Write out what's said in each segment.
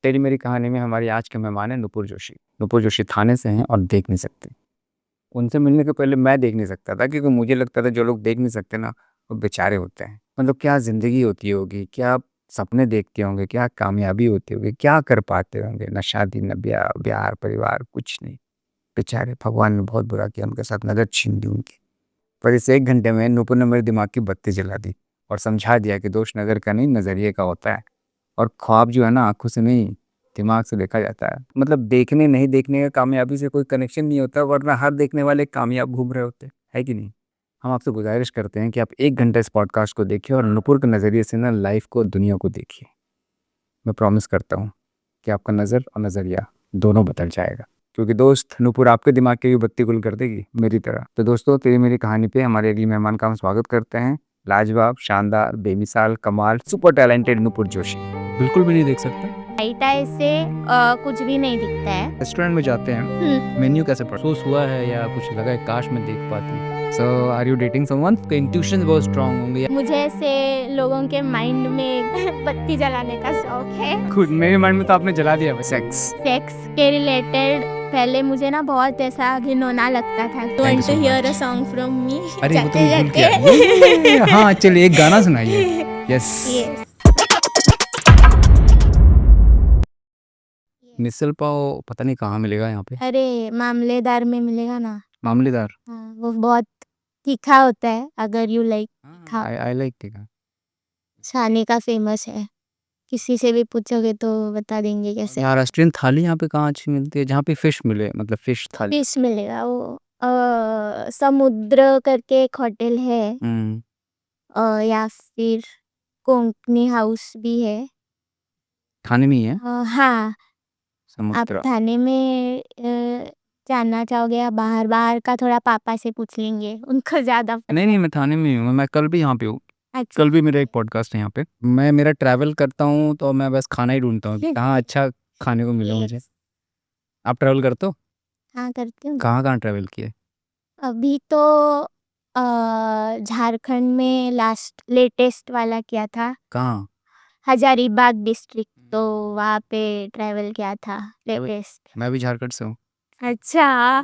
तेरी मेरी कहानी में हमारी आज के मेहमान है नुपुर जोशी। नुपुर जोशी थाने से हैं और देख नहीं सकते। उनसे मिलने के पहले मैं देख नहीं सकता था, क्योंकि मुझे लगता था जो लोग देख नहीं सकते ना, वो बेचारे होते हैं। मतलब क्या जिंदगी होती होगी, क्या सपने देखते होंगे, क्या कामयाबी होती होगी, क्या कर पाते होंगे। न शादी, न ब्याह, प्यार, परिवार, कुछ नहीं। बेचारे, भगवान ने बहुत बुरा किया उनके साथ, नजर छीन ली उनकी। पर इस 1 घंटे में नुपुर ने मेरे दिमाग की बत्ती जला दी और समझा दिया कि दोष नजर का नहीं, नजरिए का होता है। और ख्वाब जो है ना, आंखों से नहीं, दिमाग से देखा जाता है। मतलब देखने नहीं देखने का कामयाबी से कोई कनेक्शन नहीं होता, वरना हर देखने वाले कामयाब घूम रहे होते, है कि नहीं। हम आपसे गुजारिश करते हैं कि आप 1 घंटा इस पॉडकास्ट को देखिए और नुपुर के नज़रिए से ना लाइफ को, दुनिया को देखिए। मैं प्रॉमिस करता हूँ कि आपका नज़र और नज़रिया दोनों बदल जाएगा, क्योंकि दोस्त, नुपुर आपके दिमाग की भी बत्ती गुल कर देगी मेरी तरह। तो दोस्तों, तेरी मेरी कहानी पे हमारे अगली मेहमान का हम स्वागत करते हैं। लाजवाब, शानदार, बेमिसाल, कमाल, सुपर टैलेंटेड नुपुर जोशी। बिल्कुल भी नहीं देख सकता। आईटाई से कुछ भी नहीं दिखता है। रेस्टोरेंट में जाते हैं, मेन्यू कैसे पढ़ सोस हुआ है या कुछ लगा है, काश मैं देख पाती। सो आर यू डेटिंग समवन? के इंट्यूशंस बहुत स्ट्रांग होंगे। मुझे ऐसे लोगों के माइंड में बत्ती जलाने का शौक है। खुद मेरे माइंड में तो आपने जला दिया। सेक्स के रिलेटेड पहले मुझे ना बहुत ऐसा घिनौना लगता था। Thank you Want so to hear a much. song from me? अरे वो तो जाते मैं भूल गया। जाते। हाँ चलिए, एक गाना सुनाइए। यस। Yes. मिसल पाव पता नहीं कहाँ मिलेगा यहाँ पे। अरे मामलेदार में मिलेगा ना। मामलेदार। हाँ, वो बहुत तीखा होता है। अगर यू लाइक तीखा, आई लाइक। ठीक है। छाने का फेमस है। किसी से भी पूछोगे तो बता देंगे कैसे। महाराष्ट्रियन थाली यहाँ पे कहाँ अच्छी मिलती है, जहाँ पे फिश मिले, मतलब फिश थाली। फिश मिलेगा वो समुद्र करके एक होटल है। या फिर कोंकणी हाउस भी है। थाने में ही है हाँ, आप समुद्र। थाने में जानना चाहोगे या बाहर? बाहर का थोड़ा पापा से पूछ लेंगे, उनको ज्यादा पता नहीं नहीं, मैं थाने में ही हूँ। मैं कल भी यहाँ पे हूँ। अच्छा। कल भी मेरा एक पॉडकास्ट है यहाँ पे। मैं मेरा ट्रैवल करता हूँ तो मैं बस खाना ही ढूंढता हूँ, कहाँ अच्छा खाने को मिले मुझे। Yes. आप ट्रैवल करते हो? हाँ, करती हूँ। कहाँ कहाँ ट्रैवल किए? अभी तो झारखंड में लेटेस्ट वाला किया था। कहाँ? हजारीबाग डिस्ट्रिक्ट, तो वहाँ पे ट्रैवल किया था लेटेस्ट। मैं भी झारखंड से हूँ। अच्छा।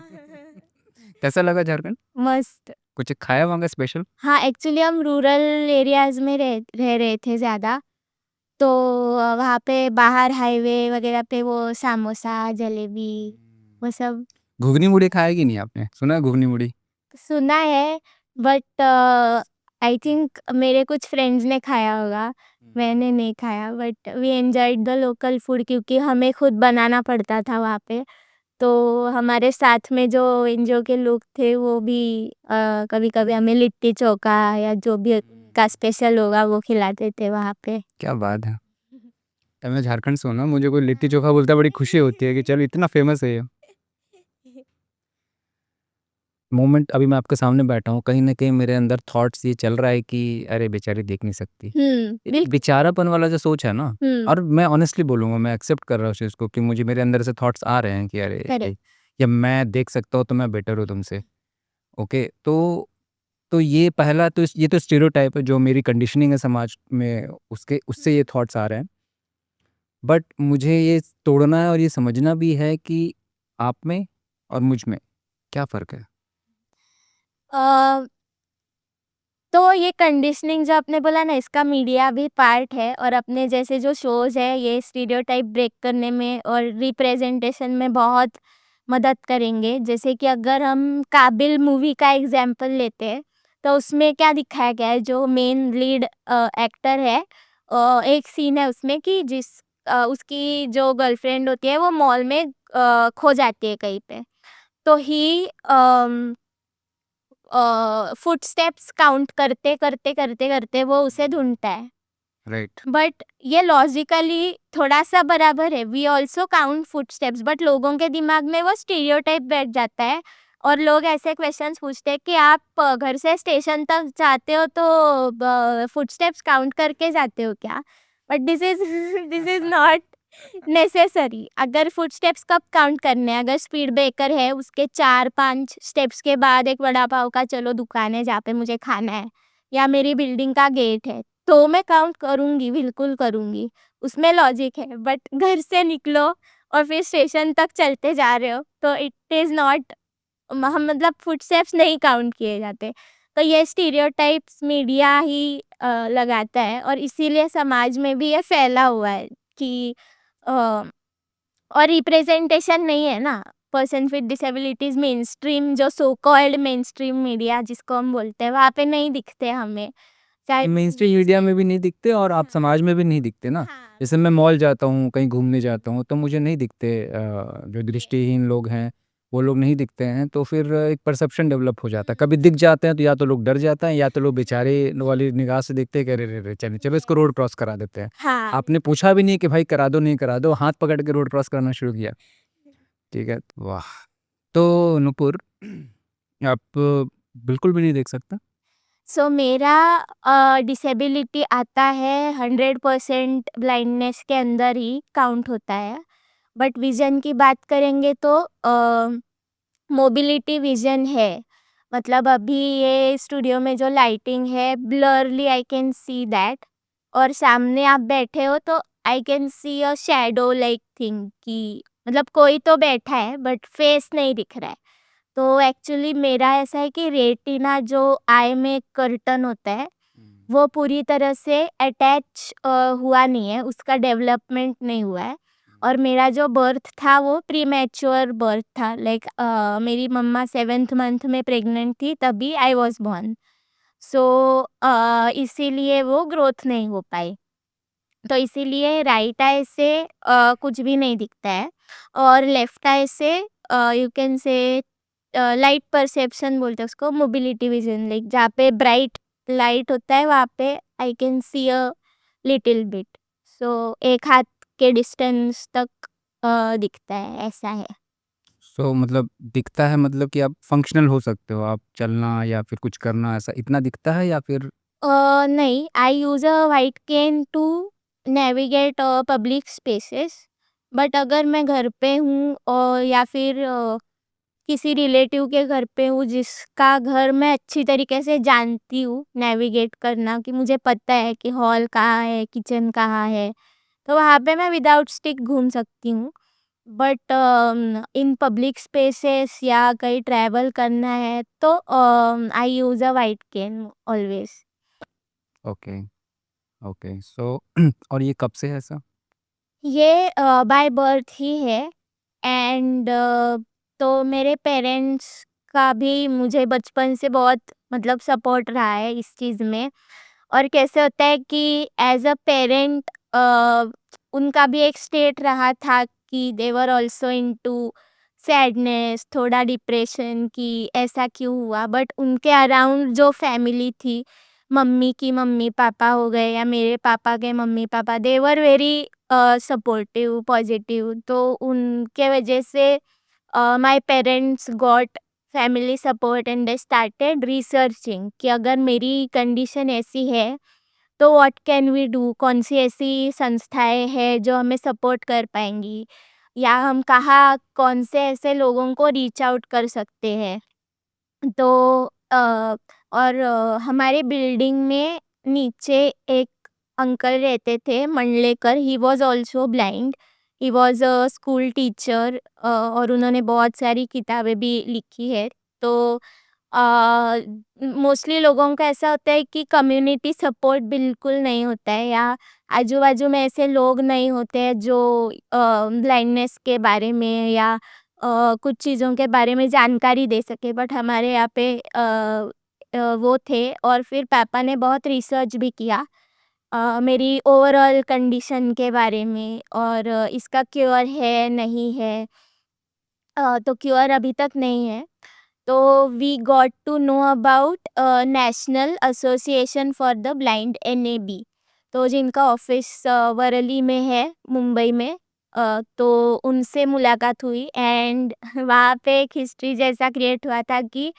कैसा लगा झारखंड? मस्त। कुछ खाया वहाँ का स्पेशल? हाँ, एक्चुअली हम रूरल एरियाज में रह रहे थे ज़्यादा, तो वहाँ पे बाहर हाईवे वगैरह पे वो समोसा, जलेबी, वो सब घुगनी मुड़ी खाया कि नहीं आपने? सुना है घुगनी मुड़ी? सुना है, बट आई थिंक मेरे कुछ फ्रेंड्स ने खाया होगा, मैंने नहीं खाया। But we enjoyed the local food, क्योंकि हमें खुद बनाना पड़ता था वहाँ पे। तो हमारे साथ में जो एनजीओ के लोग थे वो भी कभी कभी हमें लिट्टी चोखा या जो भी का स्पेशल होगा वो खिलाते थे वहाँ पे। क्या बात है। तब मैं झारखंड से हूँ ना, मुझे कोई लिट्टी चोखा बोलता है बड़ी खुशी होती है कि चलो इतना फेमस है ये मोमेंट। अभी मैं आपके सामने बैठा हूँ, कहीं ना कहीं मेरे अंदर थॉट्स ये चल रहा है कि अरे बेचारी देख नहीं सकती। बेचारापन वाला जो सोच है ना, और मैं ऑनेस्टली बोलूँगा, मैं एक्सेप्ट कर रहा हूँ उस चीज़ को कि मुझे मेरे अंदर से थॉट्स आ रहे हैं कि अरे Correct. या मैं देख सकता हूँ तो मैं बेटर हूँ तुमसे। ओके, तो ये पहला तो ये तो स्टीरियोटाइप है जो मेरी कंडीशनिंग है समाज में, उसके उससे ये थॉट्स आ रहे हैं। बट मुझे ये तोड़ना है और ये समझना भी है कि आप में और मुझ में क्या फ़र्क है। अ, तो ये कंडीशनिंग जो आपने बोला ना, इसका मीडिया भी पार्ट है, और अपने जैसे जो शोज है ये स्टीरियोटाइप ब्रेक करने में और रिप्रेजेंटेशन में बहुत मदद करेंगे। जैसे कि अगर हम काबिल मूवी का एग्जाम्पल लेते हैं, तो उसमें क्या दिखाया गया है, जो मेन लीड एक्टर है, एक सीन है उसमें कि उसकी जो गर्लफ्रेंड होती है वो मॉल में खो जाती है कहीं पे। तो ही फुटस्टेप्स काउंट करते करते करते करते वो उसे ढूंढता है। राइट। बट ये लॉजिकली थोड़ा सा बराबर है, we also count footsteps, but लोगों के दिमाग में वो स्टीरियोटाइप बैठ जाता है, और लोग ऐसे क्वेश्चंस पूछते हैं कि आप घर से स्टेशन तक जाते हो तो फुटस्टेप्स काउंट करके जाते हो क्या? But this is not necessary. अगर फुटस्टेप्स कब काउंट करने हैं? अगर स्पीड ब्रेकर है, उसके 4-5 स्टेप्स के बाद एक वड़ा पाव का चलो दुकान है जहाँ पे मुझे खाना है, या मेरी बिल्डिंग का गेट है, तो मैं काउंट करूंगी, बिल्कुल करूंगी। उसमें लॉजिक है, बट घर से निकलो और फिर स्टेशन तक चलते जा रहे हो तो इट इज़ नॉट, हम मतलब फुटस्टेप्स नहीं काउंट किए जाते। तो ये स्टीरियोटाइप्स मीडिया ही लगाता है और इसीलिए समाज में भी ये फैला हुआ है कि अ, और रिप्रेजेंटेशन नहीं है ना, person with disabilities mainstream, जो so called mainstream media जिसको हम बोलते हैं, वहाँ पे नहीं दिखते हमें, चाहे मेन स्ट्रीम टीवी मीडिया में भी चैनल। नहीं दिखते और आप हाँ, समाज में भी नहीं दिखते ना। हाँ, जैसे मैं मॉल जाता हूँ, कहीं घूमने जाता हूँ, तो मुझे नहीं दिखते जो ये दृष्टिहीन लोग हैं, वो लोग नहीं दिखते हैं, तो फिर एक परसेप्शन डेवलप हो जाता है। कभी दिख जाते हैं तो या तो लोग डर जाते हैं या तो लोग बेचारे वाली निगाह से देखते हैं कि अरे रे रे, चलो चलो इसको रोड क्रॉस करा देते हैं। हाँ। आपने पूछा भी नहीं कि भाई करा दो नहीं करा दो, हाथ पकड़ के रोड क्रॉस करना शुरू किया। ठीक है, वाह। तो नुपुर, आप बिल्कुल भी नहीं देख सकता? सो मेरा डिसेबिलिटी आता है 100% ब्लाइंडनेस के अंदर ही काउंट होता है, बट विजन की बात करेंगे तो मोबिलिटी विजन है। मतलब अभी ये स्टूडियो में जो लाइटिंग है, ब्लरली आई कैन सी दैट, और सामने आप बैठे हो तो I can see a shadow like thing, कि मतलब कोई तो बैठा है बट फेस नहीं दिख रहा है। तो एक्चुअली मेरा ऐसा है कि रेटिना जो आई में कर्टन होता है, वो पूरी तरह से अटैच हुआ नहीं है, उसका डेवलपमेंट नहीं हुआ है। और मेरा जो बर्थ था वो प्रीमैच्योर बर्थ था, लाइक मेरी मम्मा 7th मंथ में प्रेग्नेंट थी तभी आई वाज बोर्न। सो इसीलिए वो ग्रोथ नहीं हो पाई, तो इसीलिए राइट आई से कुछ भी नहीं दिखता है, और लेफ्ट आई से you can say light perception बोलते हैं उसको, मोबिलिटी विजन, लाइक जहाँ पे ब्राइट लाइट होता है वहाँ पे I can see a little bit, so एक हाथ के डिस्टेंस तक दिखता है, ऐसा है। सो मतलब दिखता है, मतलब कि आप फंक्शनल हो सकते हो, आप चलना या फिर कुछ करना, ऐसा इतना दिखता है या फिर? नहीं, I use a white cane to navigate public spaces, but अगर मैं घर पे हूँ और या फिर किसी रिलेटिव के घर पे हूँ जिसका घर मैं अच्छी तरीके से जानती हूँ नेविगेट करना, कि मुझे पता है कि हॉल कहाँ है, किचन कहाँ है, तो वहाँ पे मैं विदाउट स्टिक घूम सकती हूँ। बट इन पब्लिक स्पेसेस या कहीं ट्रैवल करना है तो I use a white cane always. Okay, okay. So और ये कब से है ऐसा? ये बाय बर्थ ही है, एंड तो मेरे पेरेंट्स का भी मुझे बचपन से बहुत मतलब सपोर्ट रहा है इस चीज़ में। और कैसे होता है कि एज अ पेरेंट उनका भी एक स्टेट रहा था कि दे वर ऑल्सो इनटू सैडनेस, थोड़ा डिप्रेशन, कि ऐसा क्यों हुआ, बट उनके अराउंड जो फैमिली थी, मम्मी की मम्मी पापा हो गए या मेरे पापा के mummy papa, they were very supportive positive, तो उनके वजह से my parents got family support and they started researching कि अगर मेरी कंडीशन ऐसी है तो व्हाट कैन वी डू, कौन सी ऐसी संस्थाएं हैं जो हमें सपोर्ट कर पाएंगी, या हम कहाँ कौन से ऐसे लोगों को रीच आउट कर सकते हैं। तो और हमारे बिल्डिंग में नीचे एक अंकल रहते थे Mandlekar, he was also blind, he was a school teacher, और उन्होंने बहुत सारी किताबें भी लिखी है। तो मोस्टली लोगों का ऐसा होता है कि कम्युनिटी सपोर्ट बिल्कुल नहीं होता है, या आजू बाजू में ऐसे लोग नहीं होते हैं जो ब्लाइंडनेस के बारे में या कुछ चीज़ों के बारे में जानकारी दे सके, बट हमारे यहाँ पे वो थे, और फिर पापा ने बहुत रिसर्च भी किया मेरी ओवरऑल कंडीशन के बारे में, और इसका क्योर है नहीं है, तो क्योर अभी तक नहीं है। तो we got to know about national association for the blind, NAB, तो जिनका ऑफिस वरली में है, मुंबई में। तो उनसे मुलाकात हुई एंड वहाँ पे एक हिस्ट्री जैसा क्रिएट हुआ था कि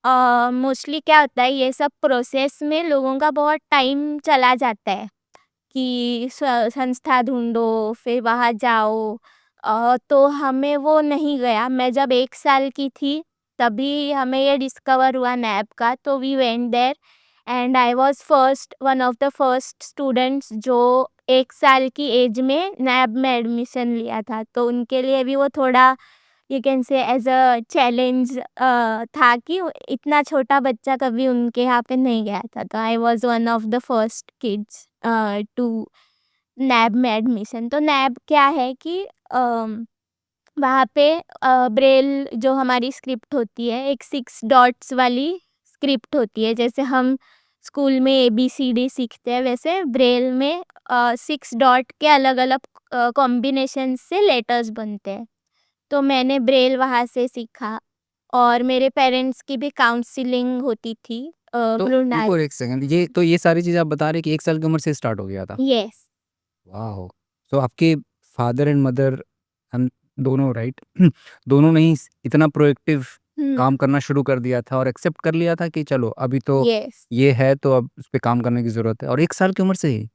मोस्टली क्या होता है, ये सब प्रोसेस में लोगों का बहुत टाइम चला जाता है कि संस्था ढूंढो फिर वहाँ जाओ। तो हमें वो नहीं गया, मैं जब 1 साल की थी तभी हमें ये डिस्कवर हुआ नैप का, तो we went there and I was first one of the first students जो 1 साल की एज में नैब में एडमिशन लिया था, तो उनके लिए भी वो थोड़ा you can say as a challenge था कि इतना छोटा बच्चा कभी उनके यहाँ पे नहीं गया था। तो I was one of the first kids to NAB में एडमिशन। तो नैब क्या है कि वहाँ पे ब्रेल जो हमारी स्क्रिप्ट होती है, एक 6 डॉट्स वाली स्क्रिप्ट होती है। जैसे हम स्कूल में ABCD सीखते हैं, वैसे ब्रेल में 6 डॉट के अलग-अलग कॉम्बिनेशन से लेटर्स बनते हैं। तो मैंने ब्रेल वहाँ से सीखा और मेरे पेरेंट्स की भी काउंसलिंग होती थी तो मृणाल। रुको एक सेकंड, ये सारी चीज़ आप बता रहे हैं कि 1 साल की उम्र से स्टार्ट हो गया था? यस। वाओ! तो आपके फादर एंड मदर हम दोनों राइट? दोनों ने ही इतना प्रोएक्टिव हुँ, काम करना शुरू कर दिया था और एक्सेप्ट कर लिया था कि चलो अभी तो यस। ये है तो अब इस पे काम करने की ज़रूरत है और 1 साल की उम्र से ही?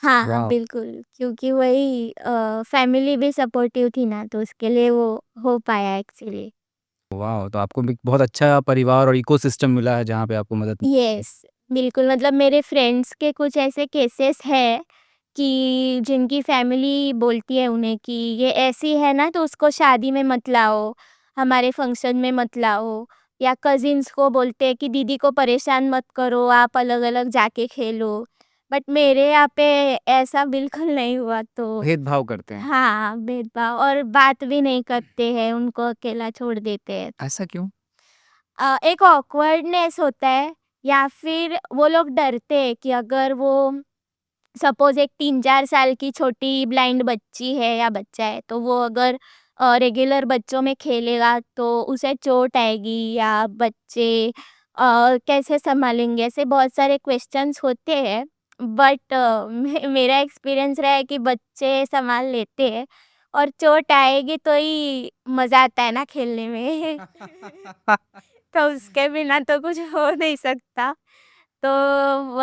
हाँ, वाओ! बिल्कुल, क्योंकि वही फैमिली भी सपोर्टिव थी ना, तो उसके लिए वो हो पाया एक्चुअली। वाओ! तो आपको भी बहुत अच्छा परिवार और इकोसिस्टम मिला है जहाँ पे आपको मदद मिली है। यस, बिल्कुल, मतलब मेरे फ्रेंड्स के कुछ ऐसे केसेस हैं कि जिनकी फैमिली बोलती है उन्हें कि ये ऐसी है ना, तो उसको शादी में मत लाओ, हमारे फंक्शन में मत लाओ, या कज़िन्स को बोलते हैं कि दीदी को परेशान मत करो, आप अलग-अलग जाके खेलो। बट मेरे यहाँ पे ऐसा बिल्कुल नहीं हुआ, तो भेदभाव करते हैं, हाँ, भेदभाव और बात भी नहीं करते हैं, उनको अकेला छोड़ देते हैं। ऐसा क्यों? एक ऑकवर्डनेस होता है, या फिर वो लोग डरते हैं कि अगर वो सपोज एक 3-4 साल की छोटी ब्लाइंड बच्ची है या बच्चा है, तो वो अगर रेगुलर बच्चों में खेलेगा तो उसे चोट आएगी, या बच्चे कैसे संभालेंगे, ऐसे बहुत सारे क्वेश्चंस होते हैं। बट मेरा एक्सपीरियंस रहा है कि बच्चे संभाल लेते हैं, और चोट आएगी तो ही मज़ा आता है ना खेलने में। तो उसके बिना तो कुछ हो नहीं सकता। तो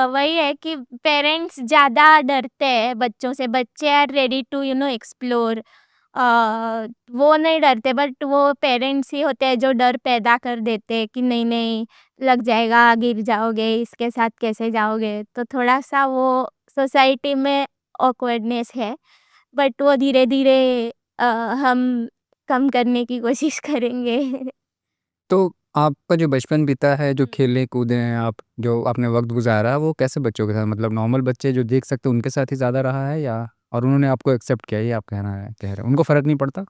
वही है कि पेरेंट्स ज़्यादा डरते हैं बच्चों से, बच्चे आर रेडी टू एक्सप्लोर। वो नहीं डरते, बट वो पेरेंट्स ही होते हैं जो डर पैदा कर देते हैं कि नहीं नहीं, लग जाएगा, गिर जाओगे, इसके साथ कैसे जाओगे। तो थोड़ा सा वो सोसाइटी में ऑकवर्डनेस है, बट वो धीरे धीरे हम कम करने की कोशिश करेंगे। तो आपका जो बचपन बीता है, जो खेले-कूदे हैं आप, जो आपने वक़्त गुज़ारा, वो कैसे बच्चों के साथ? मतलब नॉर्मल बच्चे जो देख सकते हैं, उनके साथ ही ज़्यादा रहा है या और उन्होंने आपको एक्सेप्ट किया, ये आप कह रहे हैं? उनको फ़र्क नहीं पड़ता?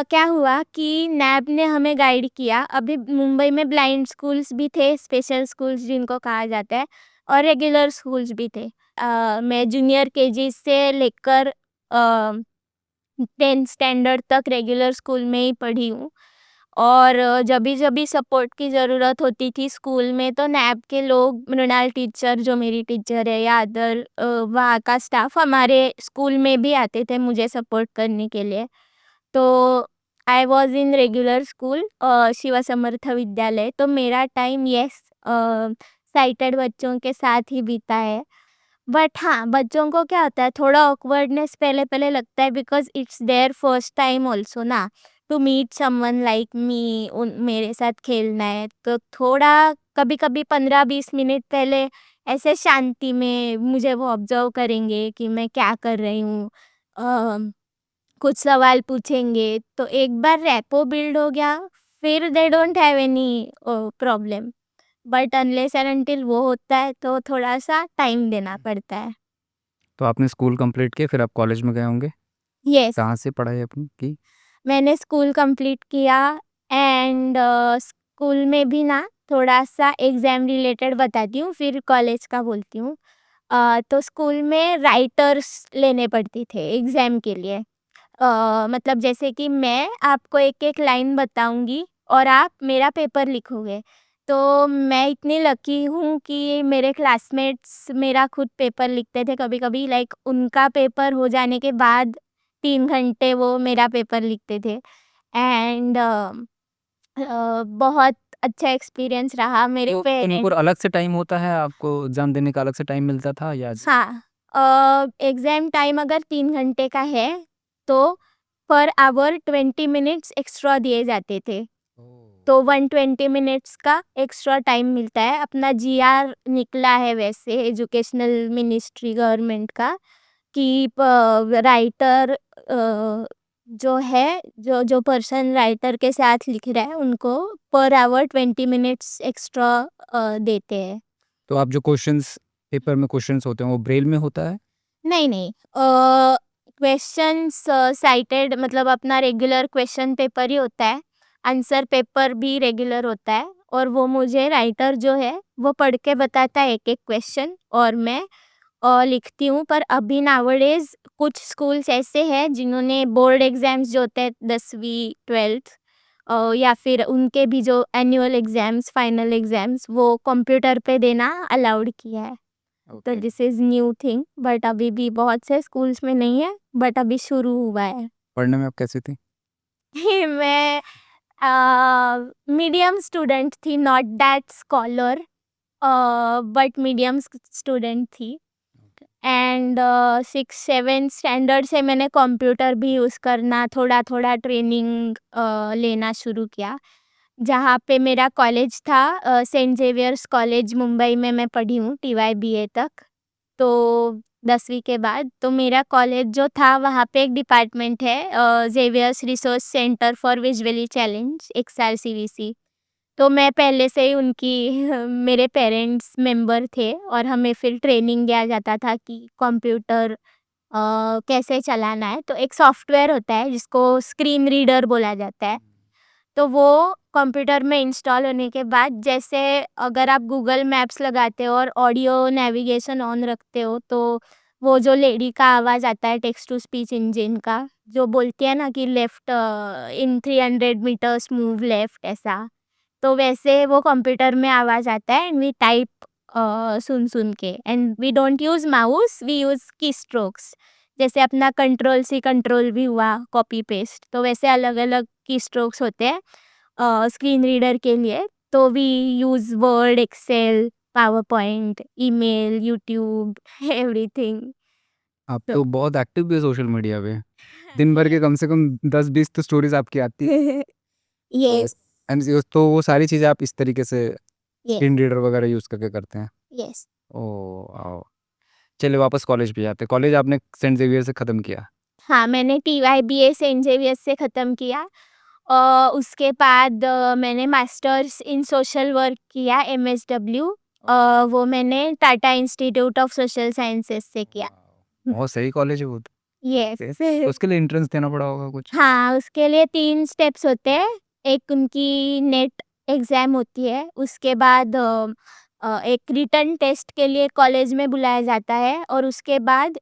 क्या हुआ कि नैब ने हमें गाइड किया। अभी मुंबई में ब्लाइंड स्कूल्स भी थे, स्पेशल स्कूल्स जिनको कहा जाता है, और रेगुलर स्कूल्स भी थे। मैं जूनियर केजी से लेकर 10th स्टैंडर्ड तक रेगुलर स्कूल में ही पढ़ी हूँ। और जभी-जभी सपोर्ट की ज़रूरत होती थी स्कूल में, तो नैब के लोग, मृणाल टीचर जो मेरी टीचर है, या अदर वहाँ का स्टाफ हमारे स्कूल में भी आते थे मुझे सपोर्ट करने के लिए। तो I was in regular school, Shiv Samarth विद्यालय। तो मेरा टाइम यस साइटेड बच्चों के साथ ही बीता है। बट हाँ, बच्चों को क्या होता है, थोड़ा ऑकवर्डनेस पहले-पहले लगता है, because it's their first time also ना, to meet someone like me, उन मेरे साथ खेलना है। तो थोड़ा कभी-कभी 15-20 मिनट पहले ऐसे शांति में मुझे वो ऑब्ज़र्व करेंगे कि मैं क्या कर रही हूँ। अ, कुछ सवाल पूछेंगे, तो एक बार रैपो बिल्ड हो गया, फिर they don't have any problem. But unless and until वो होता है, तो थोड़ा-सा टाइम देना पड़ता है। तो आपने स्कूल कंप्लीट किया, फिर आप कॉलेज में गए होंगे? यस, कहाँ से पढ़ाई अपनी की? मैंने स्कूल कंप्लीट किया, एंड स्कूल में भी ना थोड़ा-सा एग्ज़ाम रिलेटेड बताती हूँ, फिर कॉलेज का बोलती हूँ। तो स्कूल में राइटर्स लेने पड़ते थे एग्ज़ाम के लिए। मतलब जैसे कि मैं आपको एक-एक लाइन बताऊँगी और आप मेरा पेपर लिखोगे। तो मैं इतनी लकी हूँ कि मेरे क्लासमेट्स मेरा खुद पेपर लिखते थे कभी-कभी, लाइक उनका पेपर हो जाने के बाद 3 घंटे वो मेरा पेपर लिखते थे। एंड बहुत अच्छा एक्सपीरियंस रहा मेरे तो उनको पेरेंट्स। अलग से टाइम होता है, आपको एग्ज़ाम देने का अलग से टाइम मिलता था या हाँ, एग्ज़ाम टाइम अगर 3 घंटे का है, तो पर आवर 20 मिनट्स एक्स्ट्रा दिए जाते थे। ओह! तो 120 मिनट्स का एक्स्ट्रा टाइम मिलता है। अपना जीआर निकला है वैसे एजुकेशनल मिनिस्ट्री गवर्नमेंट का, कि राइटर जो है, जो पर्सन राइटर के साथ लिख रहा है उनको पर आवर 20 मिनट्स एक्स्ट्रा देते हैं। तो आप जो क्वेश्चंस पेपर में क्वेश्चंस होते हैं वो ब्रेल में होता है? नहीं, क्वेश्चंस साइटेड मतलब अपना रेगुलर क्वेश्चन पेपर ही होता है, आंसर पेपर भी रेगुलर होता है, और वो मुझे राइटर जो है वो पढ़ के बताता है एक एक क्वेश्चन, और मैं लिखती हूँ। पर अभी नाउअडेज कुछ स्कूल्स ऐसे हैं जिन्होंने बोर्ड एग्जाम्स जो होते हैं 10वीं 12th या फिर उनके भी जो एनुअल एग्जाम्स फाइनल एग्जाम्स वो कंप्यूटर पे देना अलाउड किया है। तो okay. This is new thing, but अभी भी बहुत से स्कूल्स में नहीं है, बट अभी शुरू हुआ है। पढ़ने में आप कैसी थी? मैं मीडियम स्टूडेंट थी, not that scholar, but medium student थी। एंड 6-7 स्टैंडर्ड से मैंने कंप्यूटर भी यूज़ करना थोड़ा थोड़ा ट्रेनिंग लेना शुरू किया। जहाँ पे मेरा कॉलेज था सेंट जेवियर्स कॉलेज मुंबई में मैं पढ़ी हूँ TYBA तक। तो 10वीं के बाद तो मेरा कॉलेज जो था वहाँ पे एक डिपार्टमेंट है Xavier's resource centre for visually challenge XRCVC। तो मैं पहले से ही उनकी मेरे पेरेंट्स मेंबर थे, और हमें फिर ट्रेनिंग दिया जाता था कि कंप्यूटर कैसे चलाना है। तो एक सॉफ्टवेयर होता है जिसको स्क्रीन रीडर बोला जाता है। तो वो कंप्यूटर में इंस्टॉल होने के बाद जैसे अगर आप गूगल मैप्स लगाते हो और ऑडियो नेविगेशन ऑन रखते हो, तो वो जो लेडी का आवाज़ आता है टेक्स्ट टू स्पीच इंजन का, जो बोलती है ना कि left in 300 metres move left, ऐसा। तो वैसे वो कंप्यूटर में आवाज़ आता है एंड वी टाइप सुन सुन के, and we don't use mouse, we use keystrokes. जैसे अपना कंट्रोल सी कंट्रोल भी हुआ कॉपी पेस्ट, तो वैसे अलग अलग की स्ट्रोक्स होते हैं स्क्रीन रीडर के लिए। तो we use Word, Excel, PowerPoint, email, YouTube, everything. आप तो तो बहुत एक्टिव भी है सोशल मीडिया पे। दिन भर के कम से कम 10-20 तो स्टोरीज आपकी आती है। यस, तो वो सारी चीज़ें आप इस तरीके से यस, स्क्रीन रीडर वगैरह यूज़ करके करते हैं? यस। ओह आओ। चलिए वापस कॉलेज पे जाते हैं। कॉलेज आपने सेंट जेवियर से ख़त्म किया? हाँ, मैंने TYBA सेंट जेवियर्स से ख़त्म किया। उसके बाद मैंने मास्टर्स इन सोशल वर्क किया, MSW। वो मैंने Tata institute of social sciences से किया। बहुत सही कॉलेज है वो तो। यस। तो उसके लिए एंट्रेंस देना पड़ा होगा कुछ? हाँ, उसके लिए 3 स्टेप्स होते हैं। एक उनकी नेट एग्ज़ाम होती है, उसके बाद एक रिटन टेस्ट के लिए कॉलेज में बुलाया जाता है, और उसके बाद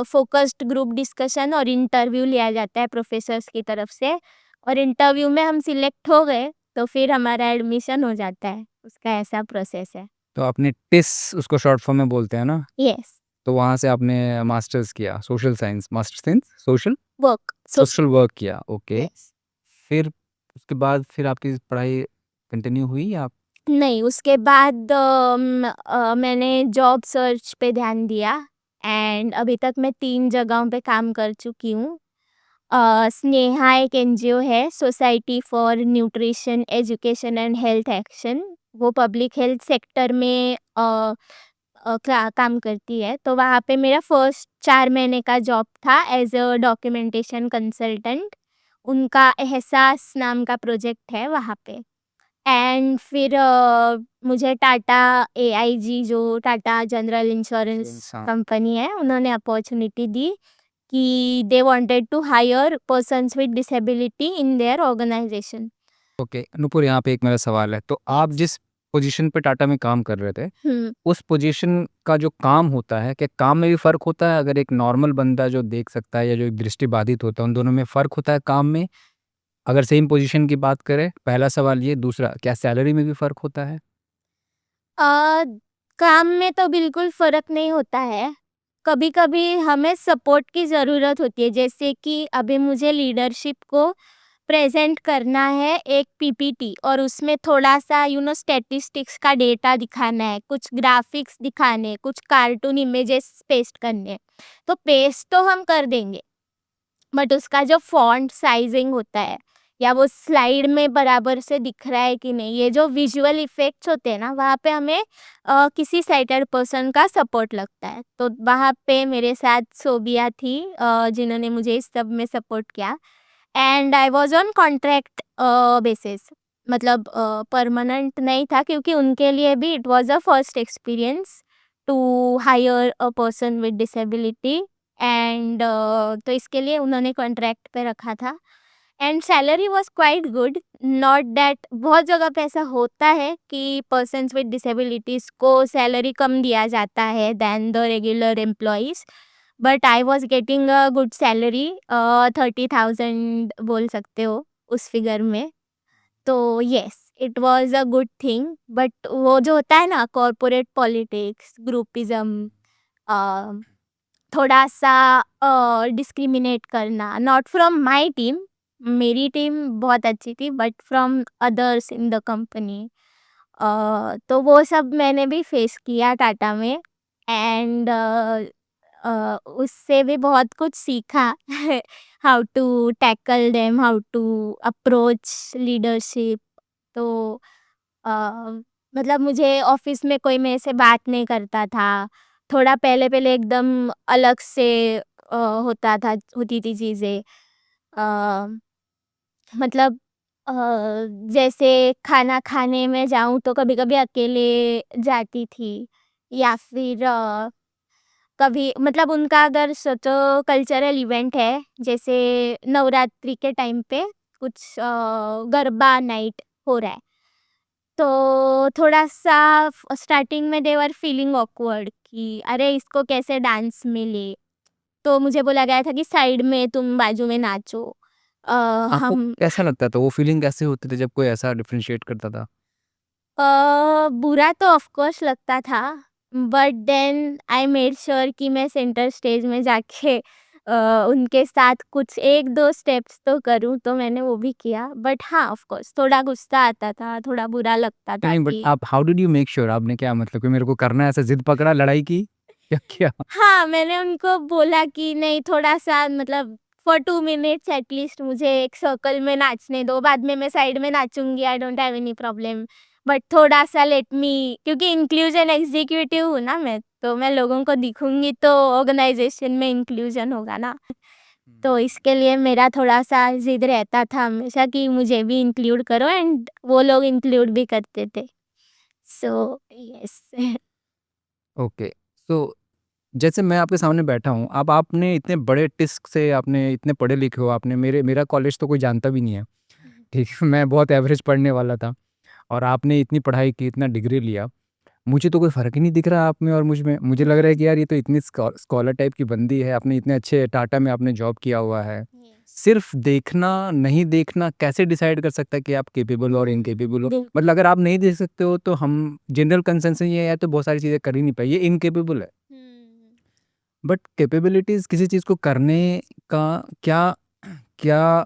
फ़ोकस्ड ग्रुप डिस्कशन और इंटरव्यू लिया जाता है प्रोफ़ेसर्स की तरफ से, और इंटरव्यू में हम सिलेक्ट हो गए, तो फिर हमारा एडमिशन हो जाता है। उसका ऐसा प्रोसेस है। तो आपने टिस उसको शॉर्ट फॉर्म में बोलते हैं ना? यस, तो वहाँ से आपने मास्टर्स किया social science, masters in social work, social social. Work किया, ओके। यस। फिर उसके बाद फिर आपकी पढ़ाई कंटिन्यू हुई या आप? नहीं, उसके बाद मैंने जॉब सर्च पे ध्यान दिया, एंड अभी तक मैं 3 जगहों पे काम कर चुकी हूँ। स्नेहा एक एनजीओ है, society for nutrition, education and health action. वो पब्लिक हेल्थ सेक्टर में काम करती है। तो वहाँ पे मेरा फर्स्ट 4 महीने का जॉब था एज़ अ डॉक्यूमेंटेशन कंसल्टेंट। उनका एहसास नाम का प्रोजेक्ट है वहाँ पे। एंड फिर मुझे टाटा AIG जो टाटा जनरल इंश्योरेंस हाँ। कंपनी है, उन्होंने अपॉर्चुनिटी दी कि they wanted to hire persons with disability in their organisation. Okay, Nupur यहाँ पे एक मेरा सवाल है। तो आप यस। जिस पोजीशन पे टाटा में काम कर रहे थे, हुँ। उस पोजीशन का जो काम होता है, क्या काम में भी फ़र्क होता है? अगर एक नॉर्मल बंदा जो देख सकता है या जो दृष्टिबाधित होता है, उन दोनों में फ़र्क होता है काम में? अगर सेम पोजीशन की बात करें, पहला सवाल ये। दूसरा, क्या सैलरी में भी फ़र्क होता है? अ, काम में तो बिल्कुल फ़र्क नहीं होता है। कभी-कभी हमें सपोर्ट की ज़रूरत होती है, जैसे कि अभी मुझे लीडरशिप को प्रेज़ेंट करना है एक PPT, और उसमें थोड़ा-सा स्टैटिस्टिक्स का डेटा दिखाना है, कुछ ग्राफ़िक्स दिखाने हैं, कुछ कार्टून इमेजेस पेस्ट करने हैं। तो पेस्ट तो हम कर देंगे, बट उसका जो फ़ॉन्ट साइज़िंग होता है या वो स्लाइड में बराबर से दिख रहा है कि नहीं, ये जो विजुअल इफेक्ट्स होते हैं ना, वहाँ पे हमें किसी साइटेड पर्सन का सपोर्ट लगता है। तो वहाँ पे मेरे साथ सोबिया थी, जिन्होंने मुझे इस सब में सपोर्ट किया। And I was on contract basis, मतलब परमानेंट नहीं था, क्योंकि उनके लिए भी it was a first experience to hire a person with disability. And तो इसके लिए उन्होंने कॉन्ट्रैक्ट पे रखा था। And salary was quite good, not that बहुत जगह पे ऐसा होता है कि पर्सन्स विद डिसेबिलिटीज को सैलरी कम दिया जाता है then the regular employees, but I was getting a good salary, 30,000 बोल सकते हो उस फिगर में। तो yes, it was a good thing. But वो जो होता है ना, कॉर्पोरेट पॉलिटिक्स, ग्रुपिज्म, थोड़ा सा डिस्क्रिमिनेट करना, नॉट फ्रॉम माय टीम, मेरी टीम बहुत अच्छी थी, but from others in the company. तो वो सब मैंने भी फेस किया टाटा में। एंड उससे भी बहुत कुछ सीखा how to tackle them, how to approach leadership. तो अ, मतलब मुझे ऑफिस में कोई मेरे से बात नहीं करता था, थोड़ा पहले पहले एकदम अलग से होती थी चीज़ें। अ, मतलब अ, जैसे खाना खाने में जाऊँ तो कभी-कभी अकेले जाती थी, या फिर कभी मतलब उनका अगर सोचो कल्चरल इवेंट है, जैसे नवरात्रि के टाइम पे कुछ गरबा नाइट हो रहा है, तो थोड़ा-सा स्टार्टिंग में दे वर फीलिंग ऑकवर्ड कि अरे इसको कैसे डांस में ले, तो मुझे बोला गया था कि साइड में तुम बाजू में नाचो। अ, आपको हम कैसा लगता था? वो फीलिंग कैसे होती थी जब कोई ऐसा डिफरेंशिएट करता था? बुरा तो ऑफ कोर्स लगता था, but then I made sure कि मैं सेंटर स्टेज में जाके उनके साथ कुछ 1-2 स्टेप्स तो करूँ, तो मैंने वो भी किया। बट हाँ, ऑफ कोर्स थोड़ा गुस्सा आता था, थोड़ा बुरा लगता था नहीं, बट कि आप how did you make sure? आपने क्या मतलब कि मेरे को करना है, ऐसे ज़िद पकड़ा, लड़ाई की या क्या? हाँ, मैंने उनको बोला कि नहीं, थोड़ा-सा मतलब फॉर 2 मिनट्स एटलीस्ट मुझे एक सर्कल में नाचने दो, बाद में मैं साइड में नाचूँगी, I don't have any problem. But थोड़ा-सा लेट मी, क्योंकि इंक्लूजन एग्जीक्यूटिव हूँ ना मैं, तो मैं लोगों को दिखूँगी तो ऑर्गनाइज़ेशन में इंक्लूजन होगा ना। तो इसके लिए मेरा थोड़ा-सा ज़िद रहता था हमेशा कि मुझे भी इंक्लूड करो, एंड वो लोग इंक्लूड भी करते थे। So yes. ओके, सो जैसे मैं आपके सामने बैठा हूँ, अब आपने इतने बड़े टिस्क से, आपने इतने पढ़े लिखे हो, आपने मेरा कॉलेज तो कोई जानता भी नहीं है, ठीक है? मैं बहुत एवरेज पढ़ने वाला था और आपने इतनी पढ़ाई की, इतना डिग्री लिया। मुझे तो कोई फ़र्क ही नहीं दिख रहा आप में और मुझ में। मुझे लग रहा है कि यार ये तो इतनी स्कॉलर टाइप की बंदी है, आपने इतने अच्छे टाटा में आपने जॉब किया हुआ है। सिर्फ़ देखना, नहीं देखना कैसे डिसाइड कर सकता है कि आप कैपेबल और इनकैपेबल हो? बिल मतलब अगर आप नहीं देख सकते हो तो हम जनरल कंसेंसस ये है, या तो बहुत सारी चीज़ें कर ही नहीं पाई, ये इनकैपेबल है। हुँ। बट कैपेबिलिटीज़ किसी चीज़ को करने का क्या क्या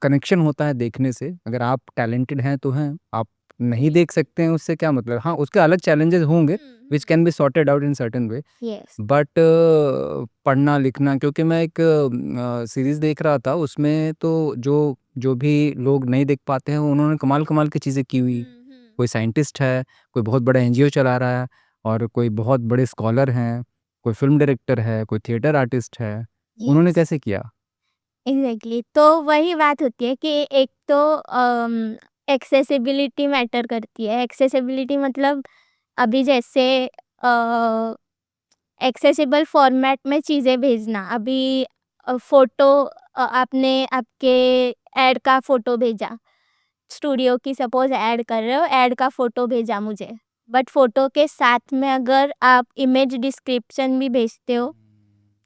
कनेक्शन होता है देखने से? अगर आप टैलेंटेड हैं तो हैं, आप नहीं देख सकते हैं उससे क्या मतलब? हाँ, उसके अलग चैलेंजेस होंगे which can be sorted out in certain way. Yes. But पढ़ना लिखना, क्योंकि मैं एक सीरीज़ देख रहा था, उसमें तो जो जो भी लोग नहीं देख पाते हैं उन्होंने कमाल कमाल की चीज़ें की हुई। कोई साइंटिस्ट है, कोई बहुत बड़ा एनजीओ चला रहा है, और कोई बहुत बड़े स्कॉलर हैं, कोई फिल्म डायरेक्टर है, कोई थिएटर आर्टिस्ट है। उन्होंने यस, कैसे किया? एग्ज़ैक्टली। तो वही बात होती है कि एक तो एक्सेसिबिलिटी मैटर करती है। एक्सेसिबिलिटी मतलब अभी जैसे अ, एक्सेसिबल फॉर्मेट में चीज़ें भेजना। अभी फ़ोटो, आपने आपके ऐड का फ़ोटो भेजा, स्टूडियो की सपोज़ ऐड कर रहे हो, ऐड का फ़ोटो भेजा मुझे। बट फ़ोटो के साथ में अगर आप इमेज डिस्क्रिप्शन भी भेजते हो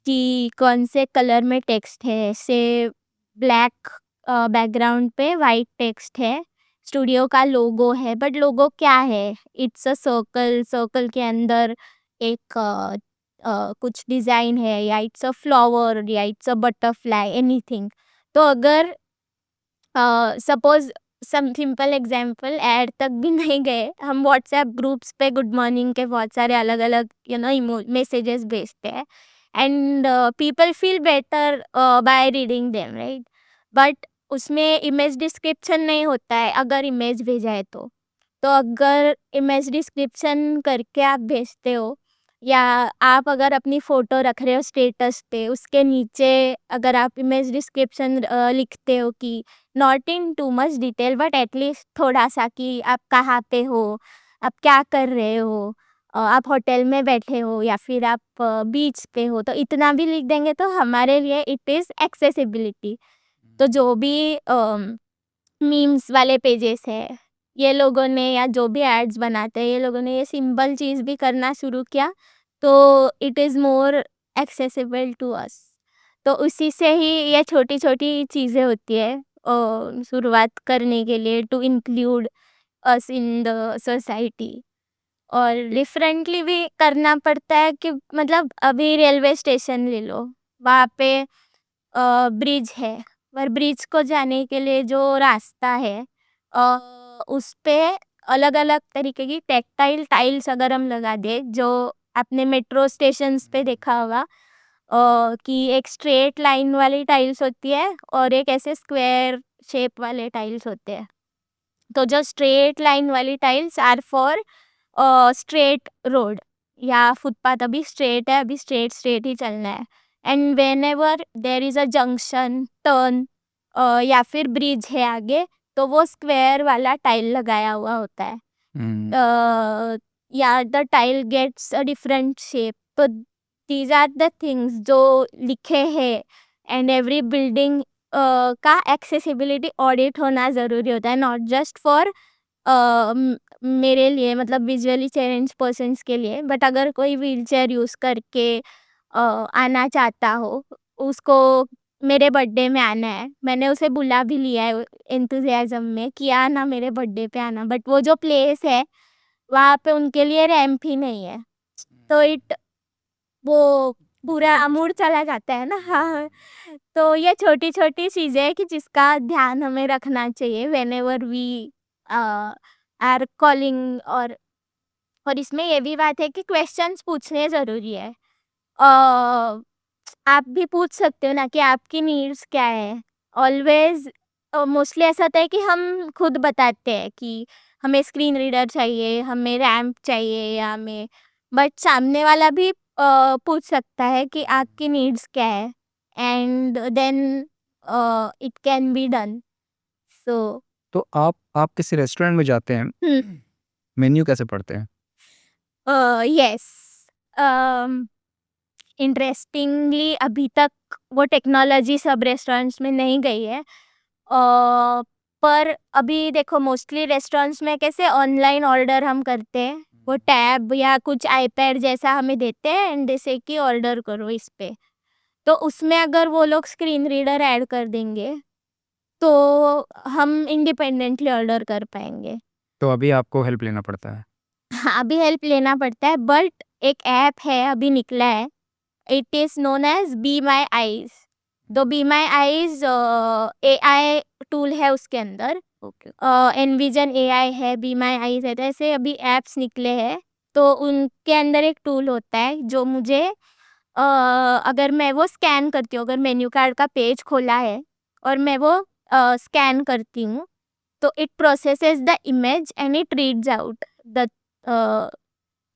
कि कौन से कलर में टेक्स्ट है, से ब्लैक बैकग्राउंड पे वाइट टेक्स्ट है, स्टूडियो का लोगो है, बट लोगो क्या है? इट्स अ सर्कल, सर्कल के अंदर एक कुछ डिज़ाइन है, या इट्स अ फ्लावर, या इट्स अ बटरफ्लाई, एनीथिंग। तो अगर suppose some simple example, ad तक भी नहीं गए, हम व्हाट्सएप ग्रुप्स पे गुड मॉर्निंग के बहुत सारे अलग-अलग इमो मैसेजेस भेजते हैं, and people feel better by reading them, right? But उसमें इमेज डिस्क्रिप्शन नहीं होता है अगर इमेज भेजा है तो अगर इमेज डिस्क्रिप्शन करके आप भेजते हो या आप अगर अपनी फ़ोटो रख रहे हो स्टेटस पे, उसके नीचे अगर आप इमेज डिस्क्रिप्शन लिखते हो कि not in too much detail but at least थोड़ा-सा कि आप कहाँ पे हो, आप क्या कर रहे हो, आप होटल में बैठे हो या फिर आप बीच पे हो, तो इतना भी लिख देंगे तो हमारे लिए इट इज़ एक्सेसिबिलिटी। तो जो भी मीम्स वाले पेजेस है, ये लोगों ने या जो भी एड्स बनाते हैं, ये लोगों ने ये सिंपल चीज़ भी करना शुरू किया, तो it is more accessible to us. तो उसी से ही ये छोटी-छोटी चीज़ें होती है शुरुआत करने के लिए to include us in the society. और डिफरेंटली भी करना पड़ता है कि मतलब अभी रेलवे स्टेशन ले लो, वहाँ पे ब्रिज है, पर ब्रिज को जाने के लिए जो रास्ता है उस पे अलग-अलग तरीके की टेक्टाइल टाइल्स अगर हम लगा दे, जो आपने मेट्रो स्टेशंस पे देखा होगा कि एक स्ट्रेट लाइन वाली टाइल्स होती है और एक ऐसे स्क्वायर शेप वाले टाइल्स होते हैं। तो जो स्ट्रेट लाइन वाली tiles are for straight road या फुटपाथ, अभी स्ट्रेट है, अभी स्ट्रेट स्ट्रेट ही चलना है। And whenever there is a junction turn या फिर ब्रिज है आगे, तो वो स्क्वायर वाला टाइल लगाया हुआ होता है या the tile gets a different shape. तो दीज आर द थिंग्स जो लिखे हैं एंड एवरी बिल्डिंग का एक्सेसिबिलिटी ऑडिट होना ज़रूरी होता है, नॉट जस्ट फॉर मेरे लिए मतलब विजुअली चैलेंज पर्सन्स के लिए, बट अगर कोई व्हीलचेयर यूज़ करके आना चाहता हो, उसको मेरे बर्थडे में आना है, मैंने उसे बुला भी लिया है एंथुसियाज्म में कि आना मेरे बर्थडे पे आना, बट वो जो प्लेस है वहाँ पे उनके लिए रैंप ही नहीं है, तो वो पूरा मूड चला जाता है ना। हाँ, तो ये छोटी-छोटी चीज़ें हैं कि जिसका ध्यान हमें रखना चाहिए व्हेनेवर वी आर कॉलिंग। और इसमें ये भी बात है कि क्वेश्चंस पूछने ज़रूरी है। आप भी पूछ सकते हो ना कि आपकी नीड्स क्या है। ऑलवेज मोस्टली ऐसा होता है कि हम खुद बताते हैं कि हमें स्क्रीन रीडर चाहिए, हमें रैम्प चाहिए या हमें, बट सामने वाला भी पूछ सकता है कि आपकी नीड्स क्या है and then it can be done. So तो आप किसी रेस्टोरेंट में जाते हैं, मेन्यू कैसे पढ़ते हैं? यस, इंटरेस्टिंगली अभी तक वो टेक्नोलॉजी सब रेस्टोरेंट्स में नहीं गई है। पर अभी देखो मोस्टली रेस्टोरेंट्स में कैसे ऑनलाइन ऑर्डर हम करते हैं, वो टैब या कुछ आईपैड जैसा हमें देते हैं एंड जैसे कि ऑर्डर करो इस पे, तो उसमें अगर वो लोग स्क्रीन रीडर ऐड कर देंगे तो हम इंडिपेंडेंटली ऑर्डर कर पाएंगे। तो अभी आपको हेल्प लेना पड़ता है। हाँ, अभी हेल्प लेना पड़ता है, बट एक ऐप है अभी निकला है, it is known as Be My Eyes. तो Be My Eyes AI tool है उसके अंदर, ओके। एनविजन AI है, बी माई आईज है, तो ऐसे अभी एप्स निकले हैं। तो उनके अंदर एक टूल होता है जो मुझे अगर मैं वो स्कैन करती हूँ, अगर मेन्यू कार्ड का पेज खोला है और मैं वो स्कैन करती हूँ, तो it processes the image and it reads out the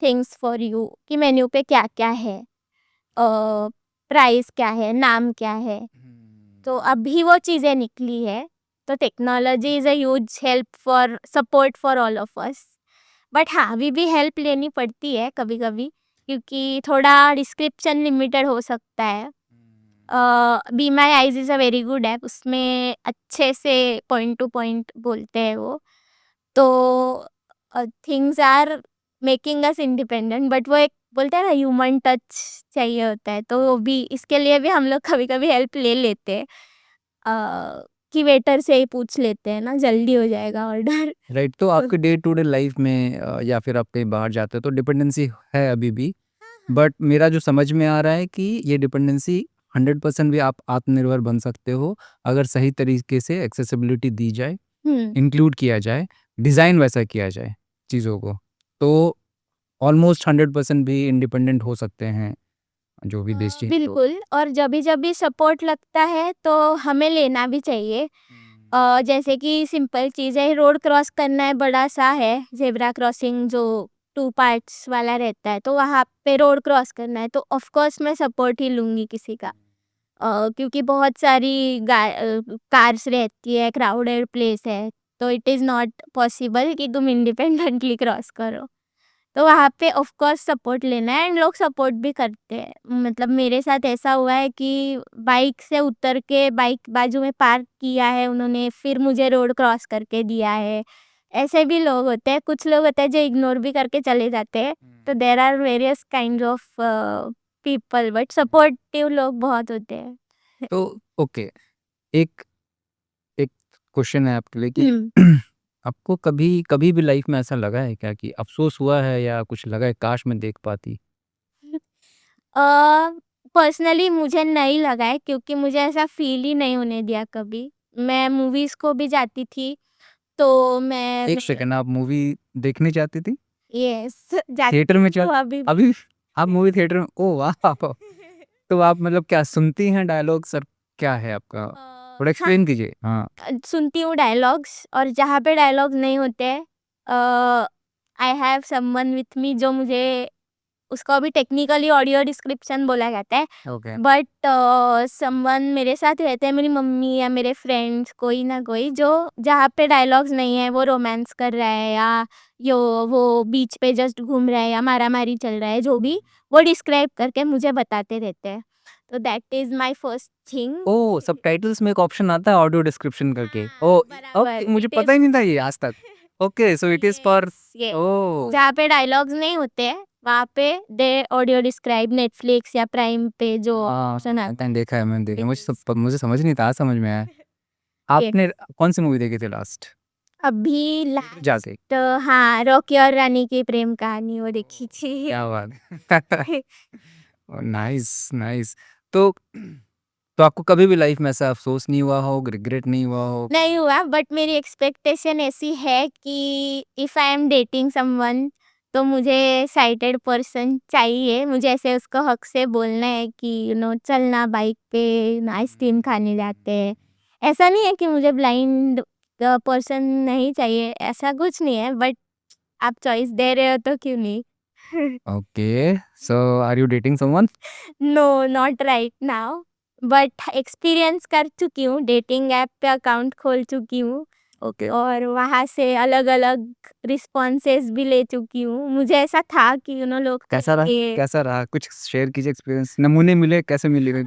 things for you कि मेन्यू पे क्या क्या है, प्राइस क्या है, नाम क्या है। तो अभी वो चीज़ें निकली है, तो technology is a huge help for support for all of us. But हाँ, अभी भी हेल्प लेनी पड़ती है कभी-कभी, क्योंकि थोड़ा डिस्क्रिप्शन लिमिटेड हो सकता है। Be My eyes is a very good app, उसमें अच्छे से पॉइंट टू पॉइंट बोलते हैं वो। तो things are making us independent, but वो एक बोलते हैं ना ह्यूमन टच चाहिए होता है, तो वो भी इसके लिए भी हम लोग कभी-कभी हेल्प ले लेते हैं कि वेटर से ही पूछ लेते हैं ना, जल्दी हो जाएगा ऑर्डर। राइट, तो आपके डे टू डे लाइफ में या फिर आप कहीं बाहर जाते हो तो डिपेंडेंसी है अभी भी, बट मेरा जो समझ में आ रहा है कि ये डिपेंडेंसी 100% भी आप आत्मनिर्भर बन सकते हो अगर सही तरीके से एक्सेसिबिलिटी दी जाए, हुँ। इंक्लूड किया जाए, डिज़ाइन वैसा किया जाए चीज़ों को, तो ऑलमोस्ट 100% भी इंडिपेंडेंट हो सकते हैं जो भी देश चाहिए तो। बिल्कुल, और जभी-जभी सपोर्ट लगता है तो हमें लेना भी चाहिए। जैसे कि सिंपल चीज़ है, रोड क्रॉस करना है, बड़ा सा है ज़ेब्रा क्रॉसिंग जो 2 पार्ट्स वाला रहता है, तो वहाँ पे रोड क्रॉस करना है, तो ऑफ कोर्स मैं सपोर्ट ही लूँगी किसी का। क्योंकि बहुत सारी कार्स रहती है, क्राउडेड प्लेस है, तो इट इज़ नॉट पॉसिबल कि तुम इंडिपेंडेंटली क्रॉस करो। तो वहाँ पे ऑफ कोर्स सपोर्ट लेना है, एंड लोग सपोर्ट भी करते हैं। मतलब मेरे साथ ऐसा हुआ है कि बाइक से उतर के बाइक बाजू में पार्क किया है उन्होंने, फिर मुझे रोड क्रॉस करके दिया है। ऐसे भी लोग होते हैं, कुछ लोग होते हैं जो इग्नोर भी करके चले जाते हैं। तो there are various kind of people, but supportive लोग बहुत होते हैं। तो ओके, एक एक क्वेश्चन है आपके लिए कि आपको कभी कभी भी लाइफ में ऐसा लगा है क्या कि अफसोस हुआ है या कुछ लगा है काश मैं देख पाती? पर्सनली मुझे नहीं लगा है, क्योंकि मुझे ऐसा फील ही नहीं होने दिया कभी। मैं मूवीज को भी जाती थी, तो मैं एक सेकंड, आप मूवी देखने जाती थी यस जाती थिएटर में? हूँ अभी भी। अभी आप मूवी थिएटर में? ओ वाह! तो आप मतलब क्या सुनती हैं डायलॉग सर? क्या है आपका? थोड़ा हाँ, एक्सप्लेन कीजिए। हाँ। सुनती हूँ डायलॉग्स, और जहाँ पे डायलॉग नहीं होते I have someone with me, जो मुझे उसको अभी टेक्निकली ऑडियो डिस्क्रिप्शन बोला जाता है, ओके। बट समवन मेरे साथ रहते हैं, मेरी मम्मी या मेरे फ्रेंड्स, कोई ना कोई, जो जहाँ पे डायलॉग्स नहीं है, वो रोमांस कर रहा है या यो वो बीच पे जस्ट घूम रहा है या मारा मारी चल रहा है, जो भी वो डिस्क्राइब करके मुझे बताते रहते हैं। तो that is my first thing. Oh, subtitles में एक ऑप्शन आता है ऑडियो डिस्क्रिप्शन करके। ओ, ओके, बराबर, मुझे इट पता इज ही नहीं था ये आज तक। Okay, so it is for. ये ओ, जहाँ पे डायलॉग्स नहीं होते हैं, वहाँ पे दे ऑडियो डिस्क्राइब, नेटफ्लिक्स या प्राइम पे जो हाँ, ऑप्शन आता मैंने देखा है, मैंने देखा है। है। मुझे समझ नहीं था, आज समझ में आया। ये आपने कौन सी मूवी देखी थी लास्ट अभी थिएटर जाके? लास्ट, हाँ, रॉकी और रानी की प्रेम कहानी वो देखी थी। क्या बात है! Nice, nice. तो आपको कभी भी लाइफ में ऐसा अफसोस नहीं हुआ हो, रिग्रेट नहीं हुआ हो? नहीं हुआ, बट मेरी एक्सपेक्टेशन ऐसी है कि if I am dating someone, तो मुझे साइटेड पर्सन चाहिए। मुझे ऐसे उसको हक से बोलना है कि चलना बाइक पे आइसक्रीम खाने जाते हैं। ऐसा नहीं है कि मुझे ब्लाइंड पर्सन नहीं चाहिए, ऐसा कुछ नहीं है, बट आप चॉइस दे रहे हो तो क्यों नहीं। Okay, so are you dating someone? No, not right now, but experience कर चुकी हूँ, डेटिंग ऐप पे अकाउंट खोल चुकी हूँ, ओके, और वहाँ से अलग-अलग रिस्पॉन्सेस भी ले चुकी हूँ। मुझे ऐसा था कि लोग कैसा रहा? करेंगे। कैसा रहा? कुछ शेयर कीजिए एक्सपीरियंस। नमूने मिले? कैसे मिले?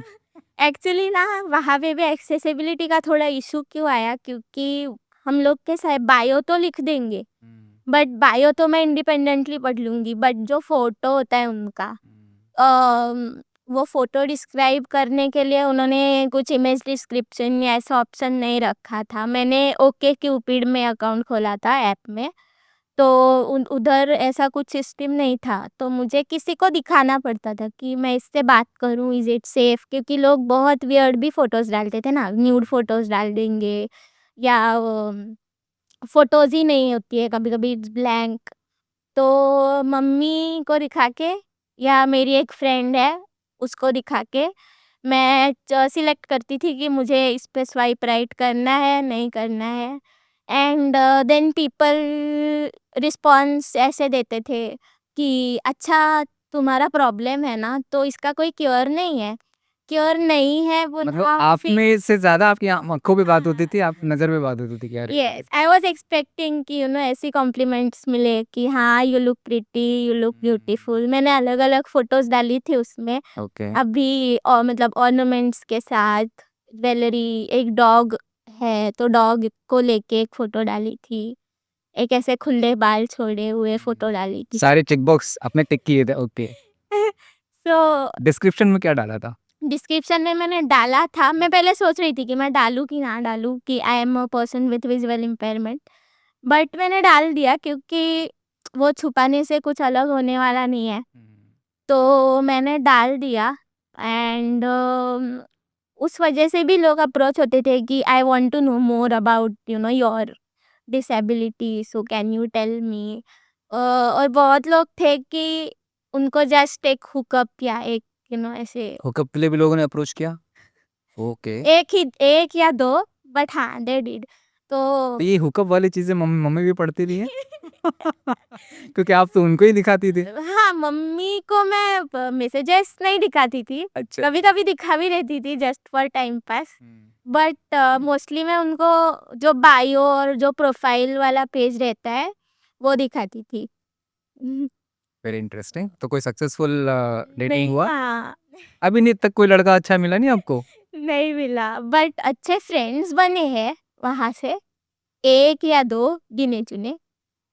एक्चुअली ना, वहाँ पे भी एक्सेसिबिलिटी का थोड़ा इशू क्यों आया, क्योंकि हम लोग के साथ बायो तो लिख देंगे, बट बायो तो मैं इंडिपेंडेंटली पढ़ लूँगी, बट जो फ़ोटो होता है उनका, वो फ़ोटो डिस्क्राइब करने के लिए उन्होंने कुछ इमेज डिस्क्रिप्शन या ऐसा ऑप्शन नहीं रखा था। मैंने ओके क्यूपिड में अकाउंट खोला था ऐप में, तो उधर ऐसा कुछ सिस्टम नहीं था, तो मुझे किसी को दिखाना पड़ता था कि मैं इससे बात करूँ, इज़ इट सेफ? क्योंकि लोग बहुत वियर्ड भी फ़ोटोज़ डालते थे ना, न्यूड फ़ोटोज़ डाल देंगे, या फ़ोटोज़ ही नहीं होती है, कभी-कभी ब्लैंक। तो मम्मी को दिखा के, या मेरी एक फ्रेंड है, उसको दिखा के मैं सिलेक्ट करती थी कि मुझे इस पे स्वाइप राइट करना है, नहीं करना है। एंड देन पीपल रिस्पॉन्स ऐसे देते थे कि अच्छा, तुम्हारा प्रॉब्लम है ना, तो इसका कोई क्योर नहीं है, क्योर नहीं है मतलब बोला आप फिर। में से ज़्यादा आपकी आँखों पे बात होती हाँ, थी, आप नज़र पे बात होती थी क्या? अरे! यस, आई वाज एक्सपेक्टिंग कि ऐसी कॉम्प्लीमेंट्स मिले कि हाँ, you look pretty, you look beautiful. मैंने अलग अलग फोटोज डाली थी उसमें, ओके। अभी और मतलब ऑर्नामेंट्स के साथ, ज्वेलरी, एक डॉग है तो डॉग को लेके एक फोटो डाली थी, एक ऐसे खुले बाल छोड़े हुए फोटो डाली थी। सारे चेक बॉक्स आपने टिक किए थे, ओके। सो डिस्क्रिप्शन में क्या डाला था? डिस्क्रिप्शन में मैंने डाला था, मैं पहले सोच रही थी कि मैं डालूँ कि ना डालूँ, कि I am a person with visual impairment, but मैंने डाल दिया क्योंकि वो छुपाने से कुछ अलग होने वाला नहीं है, तो मैंने डाल दिया। एंड उस वजह से भी लोग अप्रोच होते थे कि I want to know more about your disability, so can you tell me. और बहुत लोग थे कि उनको जस्ट एक हुकअप या एक ऐसे हुकअप के लिए भी लोगों ने अप्रोच किया? ओके। एक या दो, बट हाँ दे डिड। तो तो ये हुकअप वाली चीजें मम्मी मम्मी भी पढ़ती रही है? क्योंकि आप तो उनको ही दिखाती थी। हाँ, मम्मी को मैं मैसेजेस नहीं दिखाती थी, अच्छा। कभी कभी दिखा भी रहती थी just for time pass. But mostly मैं उनको जो बायो और जो प्रोफाइल वाला पेज रहता है वो दिखाती थी। Very interesting. तो कोई सक्सेसफुल डेटिंग नहीं, हुआ? हाँ अभी नहीं तक कोई लड़का अच्छा मिला नहीं आपको? नहीं मिला, बट अच्छे फ्रेंड्स बने हैं वहां से, एक या दो गिने चुने।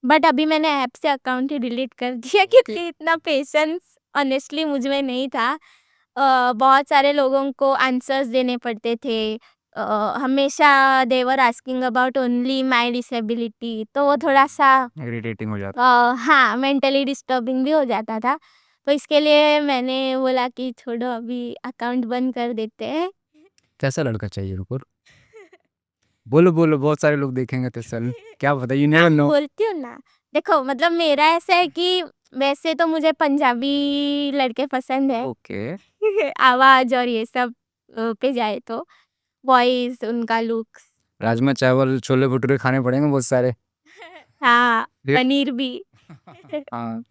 बट अभी मैंने ऐप से अकाउंट ही डिलीट कर दिया क्योंकि इतना पेशेंस ऑनेस्टली मुझ में नहीं था। बहुत सारे लोगों को आंसर्स देने पड़ते थे। हमेशा they were asking about only my disability, तो वो थोड़ा सा इरिटेटिंग हो जाता। हाँ मेंटली डिस्टर्बिंग भी हो जाता था। तो इसके लिए मैंने बोला कि छोड़ो अभी अकाउंट बंद कर देते हैं। कैसा लड़का चाहिए नुपुर? बोलो बोलो, बहुत सारे लोग देखेंगे तो सल क्या पता, यू नेवर नो। बोलती हूँ ना, देखो मतलब मेरा ऐसा है कि वैसे तो मुझे पंजाबी लड़के पसंद है। ओके। आवाज और ये सब पे जाए तो वॉइस उनका लुक्स। राजमा चावल छोले भटूरे खाने पड़ेंगे बहुत सारे। हाँ, ये- पनीर भी। हाँ।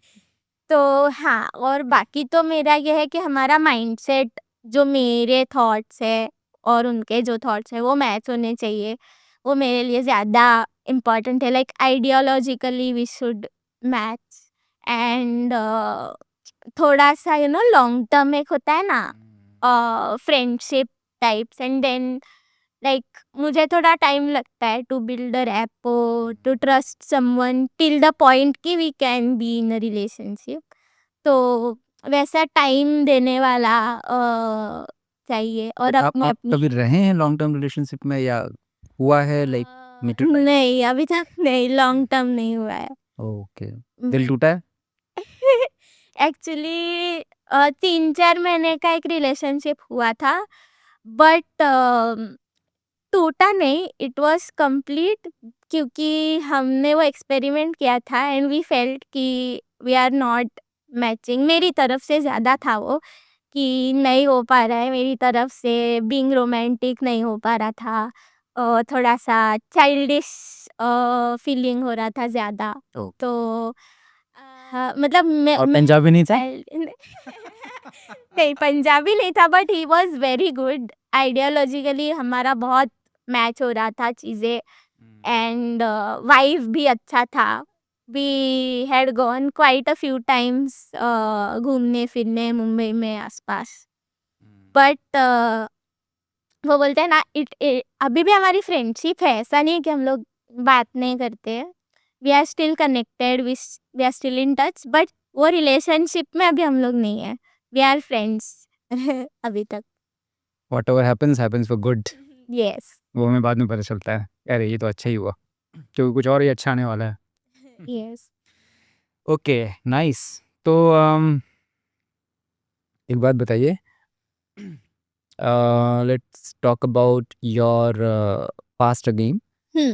तो हाँ, और बाकी तो मेरा ये है कि हमारा माइंडसेट, जो मेरे थॉट्स है और उनके जो थॉट्स है वो मैच होने चाहिए। वो मेरे लिए ज़्यादा इम्पोर्टेंट है, like ideologically we should match. And थोड़ा सा लॉन्ग टर्म एक होता है ना friendship types, and then like मुझे थोड़ा टाइम लगता है to build a rapport, to trust someone till the point कि we can be in a relationship. तो वैसा टाइम देने वाला चाहिए, और अपने आप अपनी कभी रहे हैं लॉन्ग टर्म रिलेशनशिप में या हुआ है लाइक मीटर? नहीं, अभी तक नहीं, लॉन्ग टर्म नहीं हुआ है। ओके। दिल टूटा है? एक्चुअली 3-4 महीने का एक रिलेशनशिप हुआ था, बट टूटा नहीं, इट वाज कंप्लीट, क्योंकि हमने वो एक्सपेरिमेंट किया था एंड वी फेल्ट कि वी आर नॉट मैचिंग। मेरी तरफ से ज़्यादा था वो, कि नहीं हो पा रहा है मेरी तरफ से, बीइंग रोमांटिक नहीं हो पा रहा था, थोड़ा सा चाइल्डिश फीलिंग हो रहा था ज़्यादा। ओ। तो हाँ, मतलब मैं और पंजाबी नहीं था? नहीं, पंजाबी नहीं था, but he was very good. Ideologically हमारा बहुत मैच हो रहा था चीज़ें, एंड वाइब भी अच्छा था। We had gone quite a few times घूमने फिरने मुंबई में आसपास। बट वो बोलते हैं ना, अभी भी हमारी फ्रेंडशिप है, ऐसा नहीं है कि हम लोग बात नहीं करते हैं। We are still connected, we are still in touch, but वो रिलेशनशिप में अभी हम लोग नहीं है। वी आर फ्रेंड्स अभी तक। Whatever happens happens for good. Yes. वो हमें बाद में पता चलता है, अरे ये तो अच्छा ही हुआ, क्योंकि कुछ और ही अच्छा आने वाला है। यस। Okay, nice. तो एक बात बताइए, let's talk about your past again.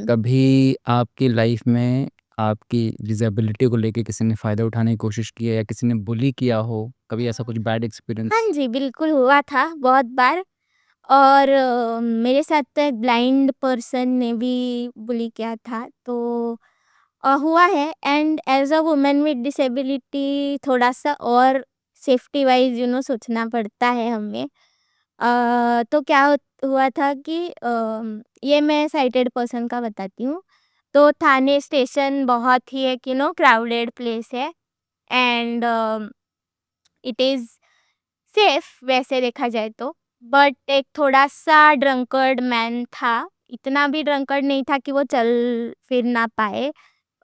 कभी आपकी लाइफ में आपकी डिसेबिलिटी को लेके किसी ने फ़ायदा उठाने की कोशिश की है या किसी ने बुली किया हो? कभी ऐसा कुछ बैड हाँ एक्सपीरियंस? जी, बिल्कुल हुआ था बहुत बार। और मेरे साथ तो एक ब्लाइंड पर्सन ने भी बुली किया था, तो हुआ है। And as a women with disability थोड़ा सा और सेफ्टी वाइज सोचना पड़ता है हमें। तो क्या हुआ था कि ये मैं साइटेड पर्सन का बताती हूँ। तो थाने स्टेशन बहुत ही एक क्राउडेड प्लेस है, एंड इट इज़ सेफ वैसे देखा जाए तो। बट एक थोड़ा सा ड्रंकर्ड मैन था, इतना भी ड्रंकर्ड नहीं था कि वो चल फिर ना पाए,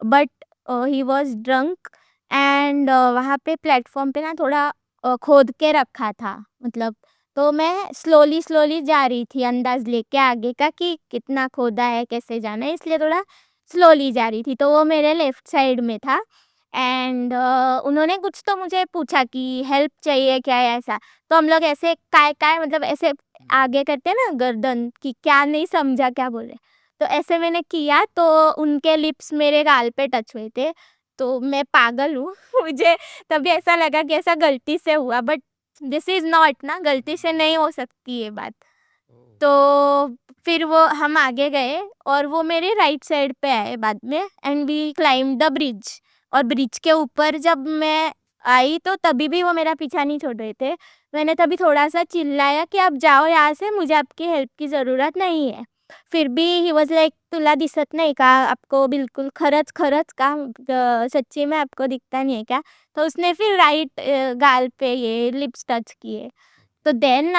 but he was drunk. And वहाँ पे प्लेटफॉर्म पे ना थोड़ा खोद के रखा था, मतलब। तो मैं स्लोली स्लोली जा रही थी, अंदाज लेके आगे का कि कितना खोदा है, कैसे जाना है, इसलिए थोड़ा स्लोली जा रही थी। तो वो मेरे लेफ्ट साइड में था, एंड उन्होंने कुछ तो मुझे पूछा कि हेल्प चाहिए क्या है, ऐसा। तो हम लोग ऐसे काय काय मतलब ऐसे आगे करते हैं ना गर्दन, कि क्या नहीं समझा क्या बोल रहे। तो ऐसे मैंने किया, तो उनके लिप्स मेरे गाल पे टच हुए थे। तो मैं पागल हूँ मुझे तभी ऐसा लगा कि ऐसा गलती से हुआ, बट दिस इज नॉट ना, गलती से नहीं हो सकती ये बात। तो फिर वो हम आगे गए और वो मेरे राइट साइड पे आए बाद में and we climb the bridge. और ब्रिज के ऊपर जब मैं आई तो तभी भी वो मेरा पीछा नहीं छोड़ रहे थे। मैंने तभी थोड़ा-सा चिल्लाया कि आप जाओ यहाँ से, मुझे आपकी हेल्प की ज़रूरत नहीं है। फिर भी ही वाज़ लाइक तुला दिसत नाही का? आपको बिल्कुल खरंच का सच्ची में आपको दिखता नहीं है क्या? तो उसने फिर राइट गाल पे ये लिप्स टच किए। तो देन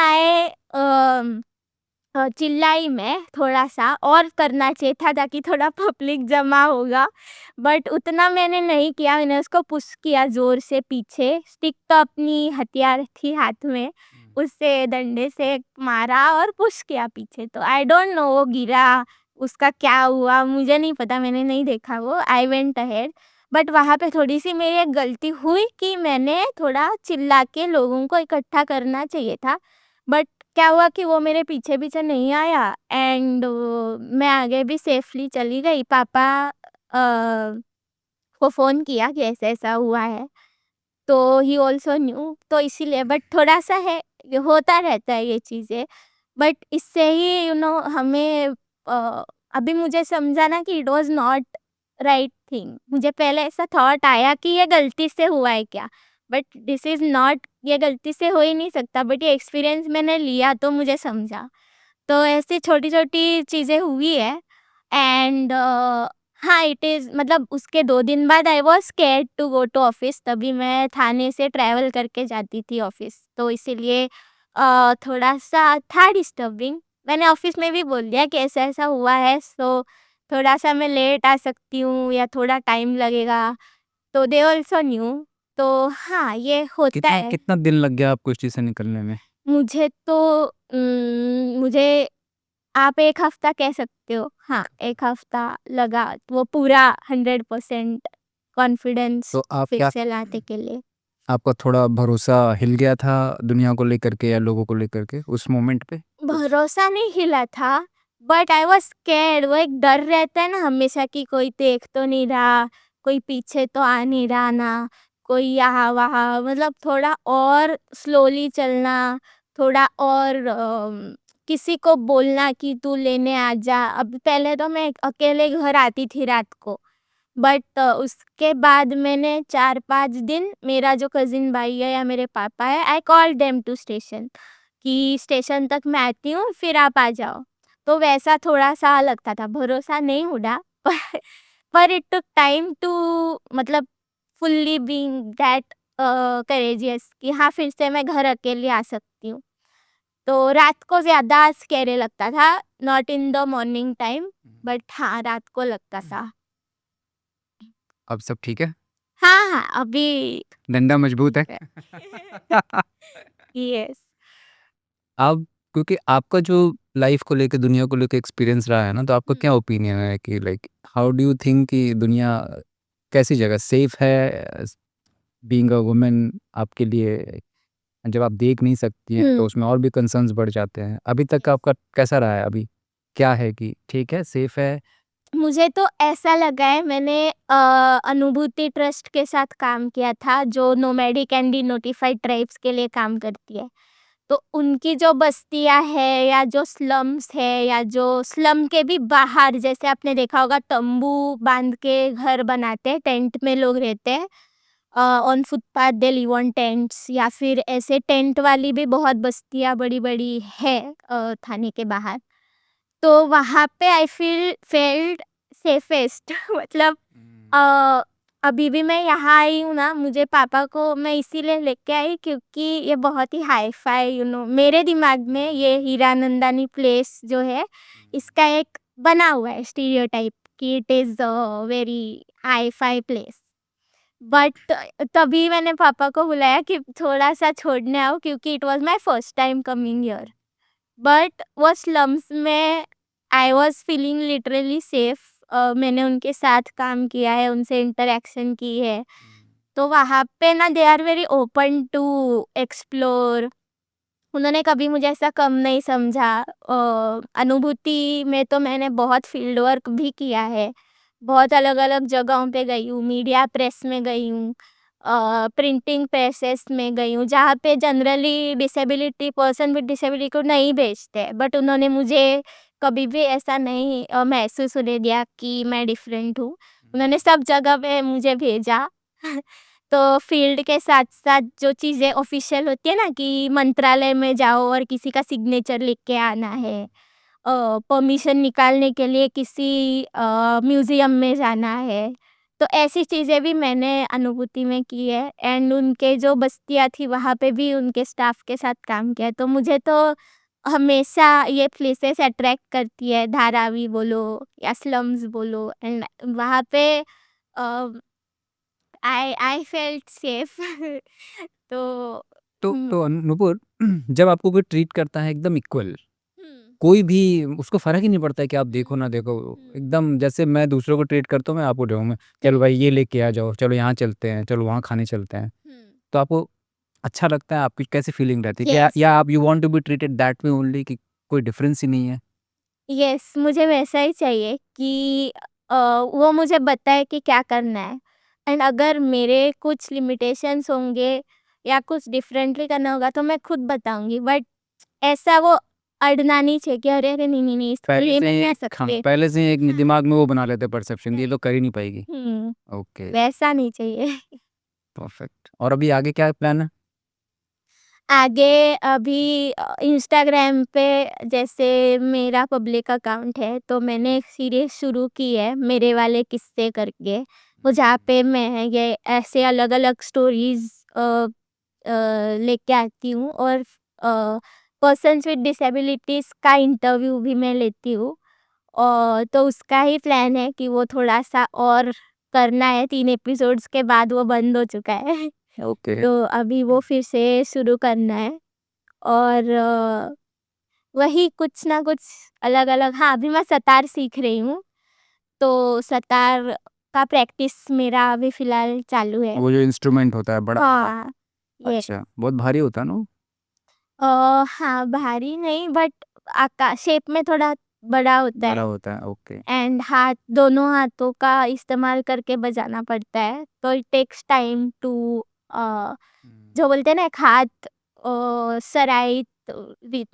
चिल्लाई मैं थोड़ा-सा और करना चाहिए था ताकि थोड़ा पब्लिक जमा होगा, बट उतना मैंने नहीं किया, मैंने उसको पुश किया ज़ोर से पीछे, स्टिक तो अपनी हथियार थी हाथ में, उससे डंडे से मारा और पुश किया पीछे। तो आई डोंट नो वो गिरा, उसका क्या हुआ मुझे नहीं पता, मैंने नहीं देखा वो, आई वेंट अहेड। बट वहाँ पे थोड़ी-सी मेरी एक गलती हुई कि मैंने थोड़ा चिल्ला के लोगों को इकट्ठा करना चाहिए था, बट क्या हुआ कि वो मेरे पीछे-पीछे नहीं आया एंड मैं आगे भी सेफली चली गई। पापा अ, को फ़ोन किया कि ऐसा-ऐसा हुआ है, तो ही ऑल्सो न्यू, तो इसीलिए बट थोड़ा-सा है, ये होता रहता है ये चीज़ें। बट इससे ही हमें अभी मुझे समझा ना कि it was not right thing. मुझे पहले ऐसा थॉट आया कि ये गलती से हुआ है क्या? बट दिस इज़ नॉट, ये गलती से हो ही नहीं सकता, बट ये एक्सपीरियंस मैंने लिया तो मुझे समझा। तो ऐसी छोटी-छोटी चीज़ें हुई है एंड हाँ, इट इज़ मतलब उसके 2 दिन बाद I was scared to go to office, तभी मैं थाने से ट्रैवल करके जाती थी ऑफ़िस, तो इसीलिए थोड़ा-सा था डिस्टर्बिंग। मैंने ऑफ़िस में भी बोल दिया कि ऐसा-ऐसा हुआ है, सो थोड़ा-सा मैं लेट आ सकती हूँ या थोड़ा टाइम लगेगा, तो दे ऑल्सो न्यू। तो हाँ, ये होता कितना है। कितना दिन लग गया आपको इस चीज़ से निकलने में? मुझे तो मुझे आप 1 हफ्ता कह सकते हो। हाँ, 1 हफ्ता लगा वो पूरा 100% कॉन्फिडेंस तो आप फिर क्या से लाने के लिए। आपका थोड़ा भरोसा हिल गया था दुनिया को लेकर के या लोगों को लेकर के उस मोमेंट पे? भरोसा नहीं हिला था, बट आई वाज़ स्कैर्ड। वो एक डर रहता है ना हमेशा कि कोई देख तो नहीं रहा, कोई पीछे तो आ नहीं रहा ना, कोई यहाँ-वहाँ, मतलब थोड़ा और स्लोली चलना, थोड़ा और किसी को बोलना कि तू लेने आ जा। अब पहले तो मैं अकेले घर आती थी रात को, बट उसके बाद मैंने 4-5 दिन मेरा जो कज़िन भाई है या मेरे पापा है, I called them to station कि स्टेशन तक मैं आती हूँ, फिर आप आ जाओ। तो वैसा थोड़ा-सा लगता था, भरोसा नहीं उड़ा पर इट टूक टाइम टू मतलब फुल्ली बीइंग दैट करेजियस कि हाँ, फिर से मैं घर अकेली आ सकती हूँ। तो रात को ज़्यादा स्कैरी लगता था, not in the morning time, but हाँ, रात को लगता था। अब सब ठीक है? हाँ, हाँ, अभी डंडा मजबूत है? यस। अब क्योंकि आपका जो लाइफ को लेके दुनिया को लेके एक्सपीरियंस रहा है ना, तो आपका क्या ओपिनियन है कि like how do you think कि दुनिया कैसी जगह सेफ है बीइंग अ वुमन आपके लिए? जब आप देख नहीं सकती हैं तो उसमें और भी कंसर्न्स बढ़ जाते हैं। अभी तक आपका कैसा रहा है अभी? क्या है कि ठीक है, सेफ है? मुझे तो ऐसा लगा है, मैंने अनुभूति ट्रस्ट के साथ काम किया था जो नोमैडिक एंड डिनोटिफाइड ट्राइब्स के लिए काम करती है। तो उनकी जो बस्तियां है या जो स्लम्स है या जो स्लम के भी बाहर, जैसे आपने देखा होगा तंबू बांध के घर बनाते हैं, टेंट में लोग रहते हैं, on footpath they live on tents, या फिर ऐसे टेंट वाली भी बहुत बस्तियां बड़ी बड़ी है थाने के बाहर। तो वहाँ पे आई फेल्ट सेफेस्ट मतलब अ, अभी भी मैं यहाँ आई हूँ ना, मुझे पापा को मैं इसीलिए लेके आई क्योंकि ये बहुत ही हाई-फाई मेरे दिमाग में ये हीरानंदानी प्लेस जो है, इसका एक बना हुआ है स्टीरियोटाइप कि it is very hi-fi place. But तभी मैंने पापा को बुलाया कि थोड़ा-सा छोड़ने आओ क्योंकि it was my first time coming here. But वो स्लम्स में I was feeling literally safe. मैंने उनके साथ काम किया है, उनसे इंटरैक्शन की है, तो वहाँ पे ना they are very open to explore. उन्होंने कभी मुझे ऐसा कम नहीं समझा। अनुभूति में तो मैंने बहुत फील्ड वर्क भी किया है, बहुत अलग-अलग जगहों पे गई हूँ, मीडिया प्रेस में गई हूँ, प्रिंटिंग प्रेसेस में गई हूँ, जहाँ पे जनरली पर्सन विद डिसेबिलिटी को नहीं भेजते, बट उन्होंने मुझे कभी भी ऐसा नहीं महसूस होने दिया कि मैं डिफरेंट हूँ। उन्होंने सब जगह पे मुझे भेजा। तो फील्ड के साथ साथ जो चीज़ें ऑफिशियल होती है ना, कि मंत्रालय में जाओ और किसी का सिग्नेचर लिख के आना है, परमिशन निकालने के लिए किसी म्यूज़ियम में जाना है, तो ऐसी चीज़ें भी मैंने अनुभूति में की है। एंड उनके जो बस्तियाँ थी वहाँ पे भी उनके स्टाफ के साथ काम किया, तो मुझे तो हमेशा ये प्लेसेस अट्रैक्ट करती है, धारावी बोलो या स्लम्स बोलो। एंड वहाँ पे आई फेल्ट सेफ। तो तो नुपुर जब आपको कोई ट्रीट करता है एकदम इक्वल, कोई भी उसको फ़र्क ही नहीं पड़ता है कि आप देखो ना देखो, एकदम जैसे मैं दूसरों को ट्रीट करता हूँ, मैं आपको देखूँ, मैं चलो भाई ये लेके आ जाओ, चलो यहाँ चलते हैं, चलो वहाँ खाने चलते हैं, तो आपको अच्छा लगता है? आपकी कैसी फीलिंग रहती है? क्या यस, या आप you want to be treated that way only, कि कोई डिफरेंस ही नहीं है? यस, मुझे वैसा ही चाहिए कि वो मुझे बताए कि क्या करना है। एंड अगर मेरे कुछ लिमिटेशंस होंगे या कुछ डिफरेंटली करना होगा तो मैं खुद बताऊंगी, बट ऐसा वो अड़ना नहीं चाहिए कि अरे अरे नहीं नहीं नहीं, इसको पहले ये से नहीं ही कर हाँ, सकते। पहले से ही एक हाँ, दिमाग में वो बना लेते परसेप्शन, ये राइट। तो कर ही नहीं पाएगी। ओके, वैसा नहीं चाहिए। परफेक्ट। और अभी आगे क्या प्लान है? आगे अभी इंस्टाग्राम पे जैसे मेरा पब्लिक अकाउंट है, तो मैंने एक सीरीज शुरू की है, मेरे वाले किस्से करके। वो जहाँ पे मैं ये ऐसे अलग अलग स्टोरीज लेके आती हूँ, और पर्सन्स विद डिसेबिलिटीज का इंटरव्यू भी मैं लेती हूँ। और तो उसका ही प्लान है कि वो थोड़ा सा और करना है, 3 एपिसोड्स के बाद वो बंद हो चुका है। ओके। तो अभी वो फिर से शुरू करना है। और वही कुछ ना कुछ अलग अलग। हाँ, अभी मैं सतार सीख रही हूँ, तो सतार का प्रैक्टिस मेरा अभी फिलहाल चालू है। वो जो इंस्ट्रूमेंट होता है बड़ा वाला? हाँ, ये अच्छा, बहुत भारी होता है ना वो? हाँ, भारी नहीं, बट आकार शेप में थोड़ा बड़ा होता बड़ा है। होता है, ओके। एंड दोनों हाथों का इस्तेमाल करके बजाना पड़ता है, तो इट टेक्स टाइम टू जो बोलते हैं ना, एक हाथ सराइट,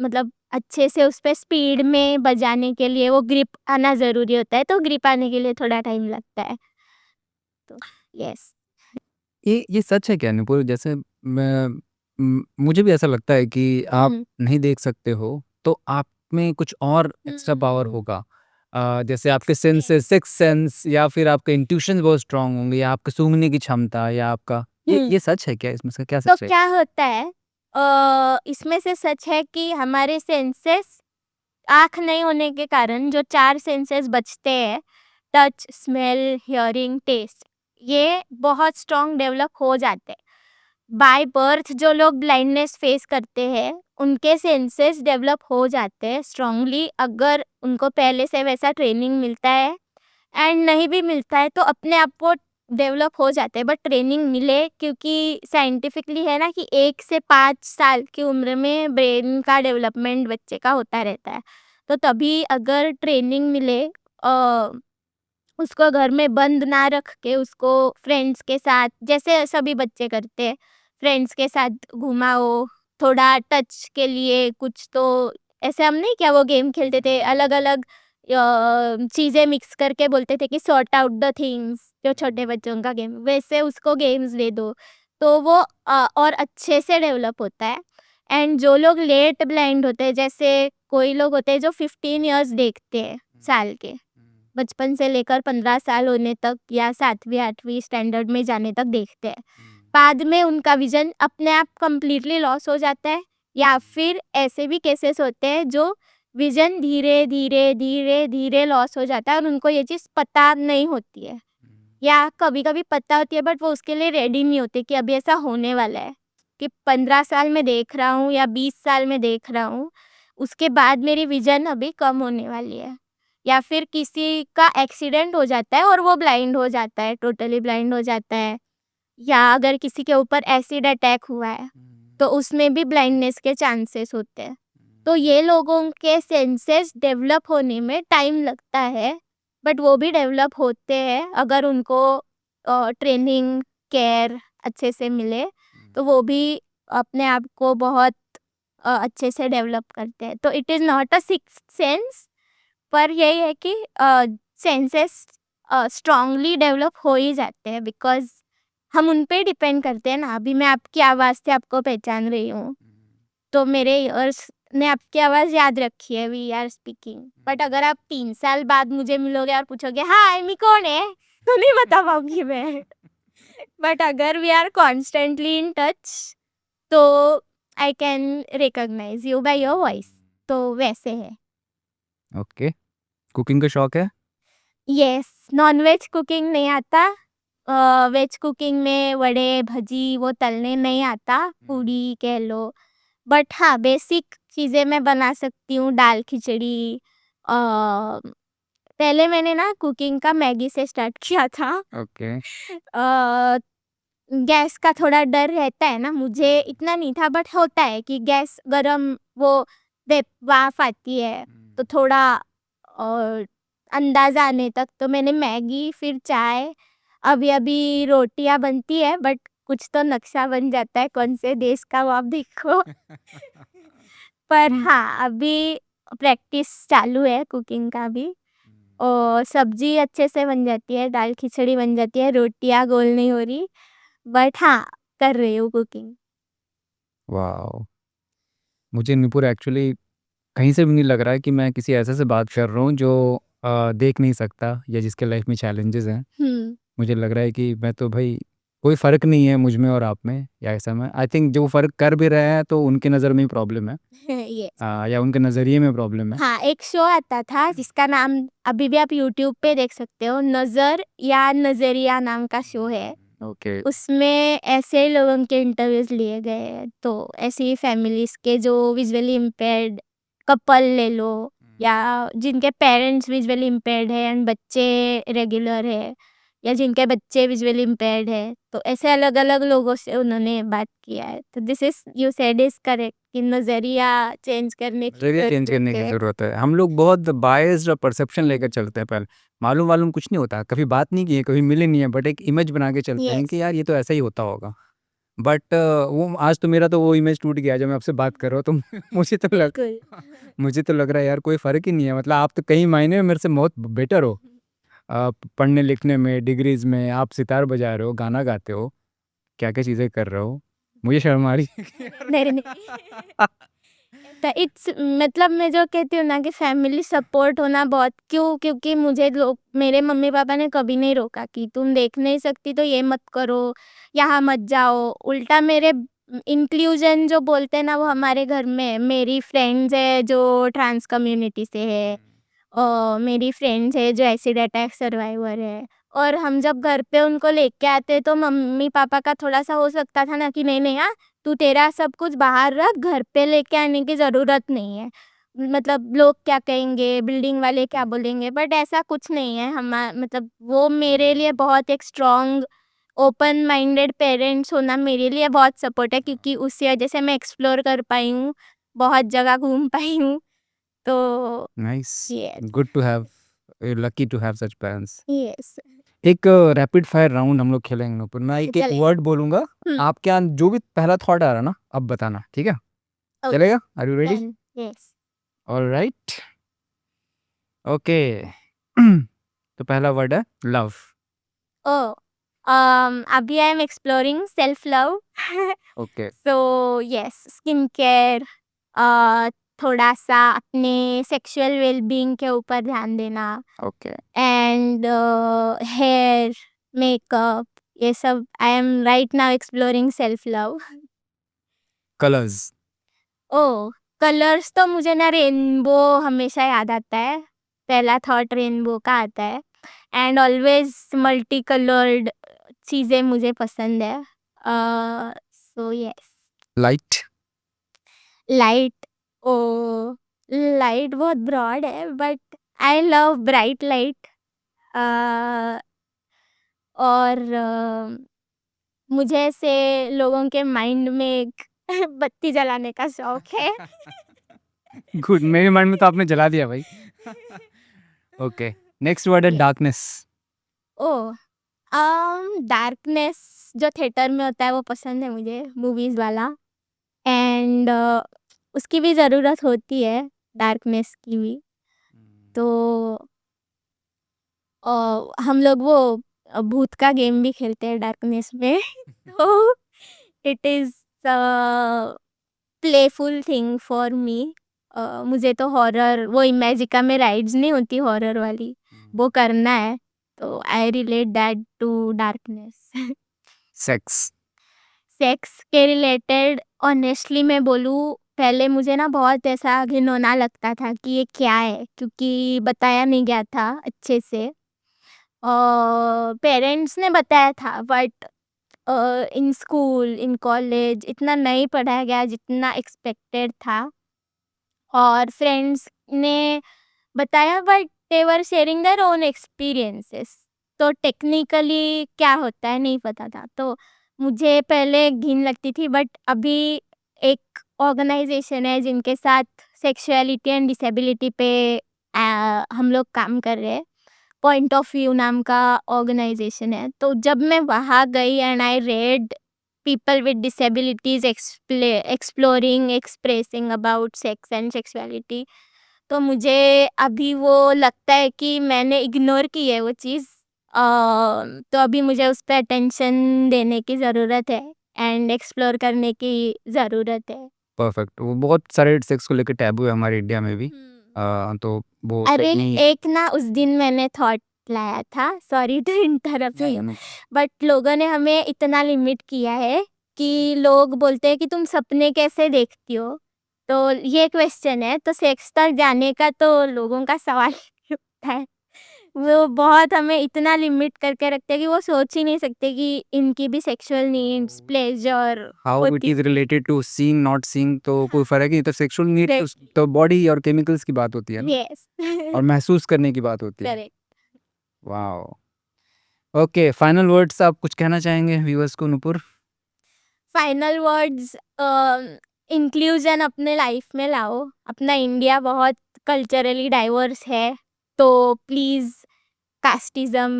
मतलब अच्छे से उस पे स्पीड में बजाने के लिए वो ग्रिप आना ज़रूरी होता है, तो ग्रिप आने के लिए थोड़ा टाइम लगता है। तो यस। ये सच है क्या नुपुर? जैसे मुझे भी ऐसा लगता है कि आप हुँ, नहीं देख सकते हो, तो आप में कुछ और एक्स्ट्रा पावर हुँ, होगा। जैसे आपके यस। सेंसेस, सिक्स्थ सेंस, या फिर आपके इंट्यूशंस बहुत स्ट्रॉन्ग होंगे, या आपके सूंघने की क्षमता, या आपका हुँ। ये सच है क्या? इसमें से क्या तो सच है? क्या होता है, इसमें से सच है कि हमारे सेंसेस, आँख नहीं होने के कारण जो 4 सेंसेस बचते हैं, टच, स्मेल, हियरिंग, टेस्ट, ये बहुत स्ट्रॉन्ग डेवलप हो जाते हैं। बाय बर्थ जो लोग ब्लाइंडनेस फेस करते हैं, उनके सेंसेस डेवलप हो जाते हैं स्ट्रांगली, अगर उनको पहले से वैसा ट्रेनिंग मिलता है। एंड नहीं भी मिलता है तो अपने आप को डेवलप हो जाते हैं, बट ट्रेनिंग मिले, क्योंकि साइंटिफिकली है ना कि 1 से 5 साल की उम्र में ब्रेन का डेवलपमेंट बच्चे का होता रहता है। तो तभी अगर ट्रेनिंग मिले, उसको घर में बंद ना रख के उसको फ्रेंड्स के साथ, जैसे सभी बच्चे करते हैं, फ्रेंड्स के साथ घुमाओ, थोड़ा टच के लिए कुछ तो, ऐसे हम नहीं क्या वो गेम खेलते थे, अलग अलग चीजें मिक्स करके बोलते थे कि सॉर्ट आउट द थिंग्स, जो छोटे बच्चों का गेम, वैसे उसको गेम्स दे दो, तो वो और अच्छे से डेवलप होता है। एंड जो लोग लेट ब्लाइंड होते हैं, जैसे कोई लोग होते हैं जो 15 इयर्स देखते हैं साल के, बचपन से लेकर 15 साल होने तक या 7वीं 8वीं स्टैंडर्ड में जाने तक देखते हैं। बाद में उनका विजन अपने आप कंप्लीटली लॉस हो जाता है, या फिर ऐसे भी केसेस होते हैं जो विजन धीरे धीरे धीरे धीरे लॉस हो जाता है और उनको ये चीज़ पता नहीं होती है, या कभी कभी पता होती है बट वो उसके लिए रेडी नहीं होते कि अभी ऐसा होने वाला है, कि 15 साल में देख रहा हूँ या 20 साल में देख रहा हूँ, उसके बाद मेरी विजन अभी कम होने वाली है। या फिर किसी का एक्सीडेंट हो जाता है और वो ब्लाइंड हो जाता है, टोटली ब्लाइंड हो जाता है, या अगर किसी के ऊपर एसिड अटैक हुआ है, तो उसमें भी ब्लाइंडनेस के चांसेस होते हैं। तो ये लोगों के सेंसेस डेवलप होने में टाइम लगता है, बट वो भी डेवलप होते हैं अगर उनको ट्रेनिंग, केयर अच्छे से मिले तो वो भी अपने आप को बहुत अच्छे से डेवलप करते हैं। तो it is not a sixth sense, पर यही है कि सेंसेस स्ट्रांगली डेवलप हो ही जाते हैं बिकॉज़ हम उन पे डिपेंड करते हैं ना। अभी मैं आपकी आवाज़ से आपको पहचान रही हूँ, तो मेरे ईयर्स ने आपकी आवाज़ याद रखी है, वी आर स्पीकिंग। बट अगर आप 3 साल बाद मुझे मिलोगे और पूछोगे हाय मी कौन है? तो नहीं बता पाऊँगी मैं। बट अगर we are constantly in touch तो I can recognise you by your voice. तो वैसे है। ओके, कुकिंग का शौक है? यस, नॉन-वेज कुकिंग नहीं आता। वेज कुकिंग में वड़े, भजी वो तलने नहीं आता, पूड़ी कह लो। बट हाँ, बेसिक चीज़ें मैं बना सकती हूँ, दाल खिचड़ी। पहले मैंने ना कुकिंग का मैगी से स्टार्ट किया था। ओके। अ, गैस का थोड़ा डर रहता है ना, मुझे इतना नहीं था बट होता है कि गैस गरम वो वाफ आती है तो थोड़ा अंदाज़ा आने तक तो मैंने मैगी फिर चाय, अभी अभी रोटियां बनती है बट कुछ तो नक्शा बन जाता है कौन से देश का वो आप देखो। पर हाँ, अभी प्रैक्टिस चालू है कुकिंग का भी। और सब्जी अच्छे से बन जाती है, दाल खिचड़ी बन जाती है, रोटियां गोल नहीं हो रही। बट हाँ, कर रही हूँ कुकिंग। वाओ! मुझे नुपुर एक्चुअली कहीं से भी नहीं लग रहा है कि मैं किसी ऐसे से बात कर रहा हूँ जो देख नहीं सकता या जिसके लाइफ में चैलेंजेस हैं। मुझे लग रहा है कि मैं तो भाई कोई फ़र्क नहीं है मुझ में और आप में या ऐसा में। आई थिंक जो फ़र्क कर भी रहे हैं तो उनकी नज़र में ही प्रॉब्लम है, ये या उनके नज़रिए में प्रॉब्लम है। हाँ, एक शो आता था जिसका नाम अभी भी आप यूट्यूब पे देख सकते हो, नज़र या नज़रिया नाम का शो है। ओके। उसमें ऐसे लोगों के इंटरव्यूज लिए गए हैं, तो ऐसी फैमिलीज के जो विजुअली इम्पेयर्ड कपल ले लो या जिनके पेरेंट्स विजुअली इम्पेयर्ड है एंड बच्चे रेगुलर है या जिनके बच्चे विजुअली इम्पेयर्ड है, तो ऐसे अलग अलग लोगों से उन्होंने बात किया है। तो this is you said is correct कि नजरिया चेंज करने की नज़रिया चेंज करने की है। ज़रूरत है। हम लोग बहुत बायस्ड और परसेप्शन लेकर चलते हैं पहले। मालूम कुछ नहीं होता, कभी बात नहीं की है, कभी मिले नहीं है, बट एक इमेज बना के चलते हैं कि यस, यार ये तो ऐसा ही होता होगा। बट वो आज तो मेरा तो वो इमेज टूट गया जब मैं आपसे बात कर रहा हूँ तो बिल्कुल। मुझे तो लग रहा है यार कोई फ़र्क ही नहीं है। मतलब आप तो कई मायने में मेरे से बहुत बेटर हो। पढ़ने लिखने में, डिग्रीज़ में, आप सितार बजा रहे हो, गाना गाते हो, क्या-क्या चीज़ें कर रहे हो। मुझे शर्म आ रही है कि यार नहीं नहीं, इट्स मतलब मैं जो कहती हूँ ना कि फैमिली सपोर्ट होना बहुत, क्यों, क्योंकि मुझे लोग मेरे मम्मी पापा ने कभी नहीं रोका कि तुम देख नहीं सकती तो ये मत करो, यहाँ मत जाओ। उल्टा मेरे इंक्लूजन जो बोलते हैं ना वो हमारे घर में मेरी फ्रेंड्स है जो ट्रांस कम्युनिटी से है, मेरी फ्रेंड्स है जो एसिड अटैक सर्वाइवर है। और हम जब घर पे उनको लेके आते तो मम्मी पापा का थोड़ा सा हो सकता था ना कि नहीं नहीं, हाँ तू तेरा सब कुछ बाहर रख, घर पे लेके आने की ज़रूरत नहीं है। मतलब लोग क्या कहेंगे, बिल्डिंग वाले क्या बोलेंगे, बट ऐसा कुछ नहीं है। मतलब वो मेरे लिए बहुत एक स्ट्रॉन्ग ओपन माइंडेड पेरेंट्स होना मेरे लिए बहुत सपोर्ट है, क्योंकि उसकी वजह से मैं एक्सप्लोर कर पाई हूँ, बहुत जगह घूम पाई हूँ। तो nice, yes, good to have, lucky to have such parents. Yes, एक रैपिड फायर राउंड हम लोग खेलेंगे ऊपर। मैं एक चलिए। वर्ड बोलूंगा, हुँ, आप क्या जो भी पहला थॉट आ रहा ना अब बताना, ठीक है? ओके, चलेगा? Are you ready? Done, yes. Alright, okay. तो पहला वर्ड है लव। ओह! अभी I am exploring self love. Okay. So yes, skin care, थोड़ा-सा अपने सेक्सुअल वेल-बीइंग के ऊपर ध्यान देना ओके। एंड हेयर, मेकअप, ये सब I am right now exploring self love. Colours. Oh! Colours तो मुझे ना रेनबो हमेशा याद आता है। पहला थॉट रेनबो का आता है एंड ऑलवेज़ मल्टी कलर्ड चीज़ें मुझे पसंद है। So yes. Light. Light, oh! Light बहुत ब्रॉड है but I love bright light. Uh, और मुझे ऐसे लोगों के माइंड में एक बत्ती जलाने का शौक है। गुड, मेरे माइंड में तो आपने जला दिया भाई। ओके, नेक्स्ट वर्ड है ये डार्कनेस। ओह! डार्कनेस जो थिएटर में होता है वो पसंद है मुझे, मूवीज़ वाला। एंड उसकी भी ज़रूरत होती है, डार्कनेस की भी। तो हम लोग वो भूत का गेम भी खेलते हैं डार्कनेस में। तो it is playful thing for me. मुझे तो हॉरर, वो इमेजिका में राइड्स नहीं होती हॉरर वाली, वो करना है। तो I relate that to darkness. Sex. Sex के रिलेटेड ऑनेस्टली मैं बोलूँ, पहले मुझे ना बहुत ऐसा घिनौना लगता था कि ये क्या है, क्योंकि बताया नहीं गया था अच्छे से। पेरेंट्स ने बताया था, but in school, in college इतना नहीं पढ़ाया गया जितना एक्सपेक्टेड था। और फ्रेंड्स ने बताया, but they were sharing their own experiences. तो टेक्निकली क्या होता है नहीं पता था। तो मुझे पहले घिन लगती थी, बट अभी एक ऑर्गेनाइजेशन है जिनके साथ सेक्सुअलिटी एंड डिसेबिलिटी पे हम लोग काम कर रहे हैं। पॉइंट ऑफ व्यू नाम का ऑर्गेनाइजेशन है। तो जब मैं वहाँ गई and I read people with disabilities exploring, expressing about sex and sexuality, तो मुझे अभी वो लगता है कि मैंने इग्नोर की है वो चीज़। तो अभी मुझे उस पर अटेंशन देने की ज़रूरत है एंड एक्सप्लोर करने की ज़रूरत है। परफेक्ट। वो बहुत सारे सेक्स को लेकर टैबू है हमारे इंडिया में भी। तो वो अरे नहीं एक ना उस दिन मैंने थॉट लाया था, sorry to interrupt you, but लोगों ने हमें इतना लिमिट किया है कि लोग बोलते हैं कि तुम सपने कैसे देखती हो। तो ये क्वेश्चन है, तो सेक्स तक जाने का तो लोगों का सवाल ही उठता है। वो बहुत हमें इतना लिमिट करके रखते हैं कि वो सोच ही नहीं सकते कि इनकी भी sexual needs, pleasure how it होती is related to seeing not seeing, तो कोई हाँ, फर्क नहीं। तो सेक्सुअल नीड Correct. तो बॉडी और केमिकल्स की बात होती है ना, यस और महसूस करने की बात होती है। Correct. Wow. Okay, final words आप कुछ कहना चाहेंगे व्यूअर्स को, नुपुर? फाइनल वर्ड्स, इंक्लूजन अपने लाइफ में लाओ। अपना इंडिया बहुत कल्चरली डाइवर्स है, तो प्लीज़ कास्टिज़म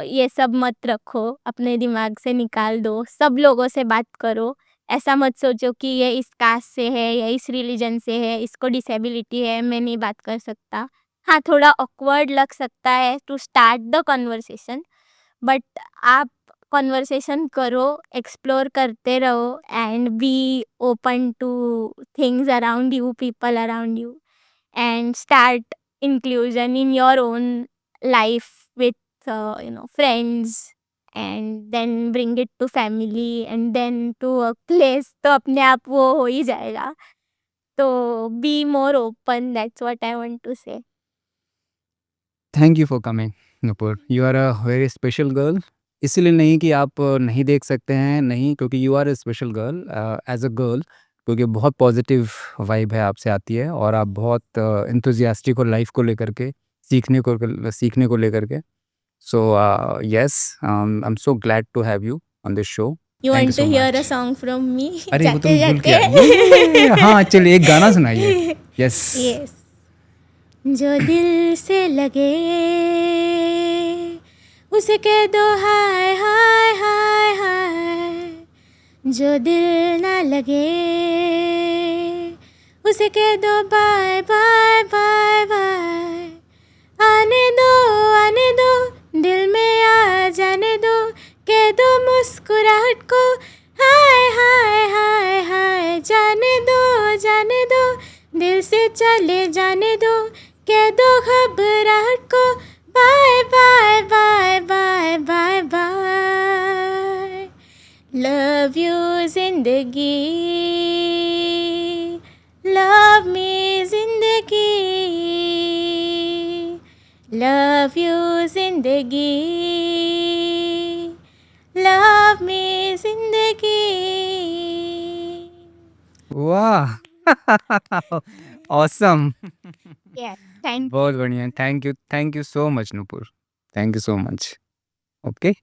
ये सब मत रखो, अपने दिमाग से निकाल दो। सब लोगों से बात करो। ऐसा मत सोचो कि ये इस कास्ट से है या इस रिलीजन से है, इसको डिसेबिलिटी है, मैं नहीं बात कर सकता। हाँ, थोड़ा ऑकवर्ड लग सकता है to start the conversation, but आप कन्वर्सेशन करो, एक्सप्लोर करते रहो and be open to things around you, people around you, and start inclusion in your own life with friends, and then bring it to family and then to workplace। तो अपने आप वो हो ही जाएगा। तो be more open, that's what I want to say। Thank you for coming Nupur. You are a very special girl. इसीलिए नहीं कि आप नहीं देख सकते हैं, नहीं, क्योंकि you are a special girl as a girl, क्योंकि बहुत पॉजिटिव वाइब है आपसे आती है, और आप बहुत इंथुजियास्टिक हो लाइफ को लेकर के, सीखने को लेकर के। So yes, I am so glad to have you on this show. You thank you want so to hear a much. song from me? अरे वो तो जाते मैं भूल जाते गया। हाँ, चलिए एक गाना सुनाइए। यस। Yes। जो दिल से लगे उसे कह दो हाय हाय हाय हाय, जो दिल ना लगे उसे कह दो बाय बाय बाय बाय। आने दो दिल में आ जाने दो, कह दो मुस्कुराहट को हाय हाय हाय हाय। जाने दो दिल से चले जाने दो, कह दो घबराहट को bye bye bye bye bye bye. Love you जिंदगी, लव मी जिंदगी, लव यू जिंदगी, लव मी जिंदगी। वाह। ऑसम। Yes, thank you। बहुत बढ़िया। Thank you so much Nupur. Thank you so much. Okay.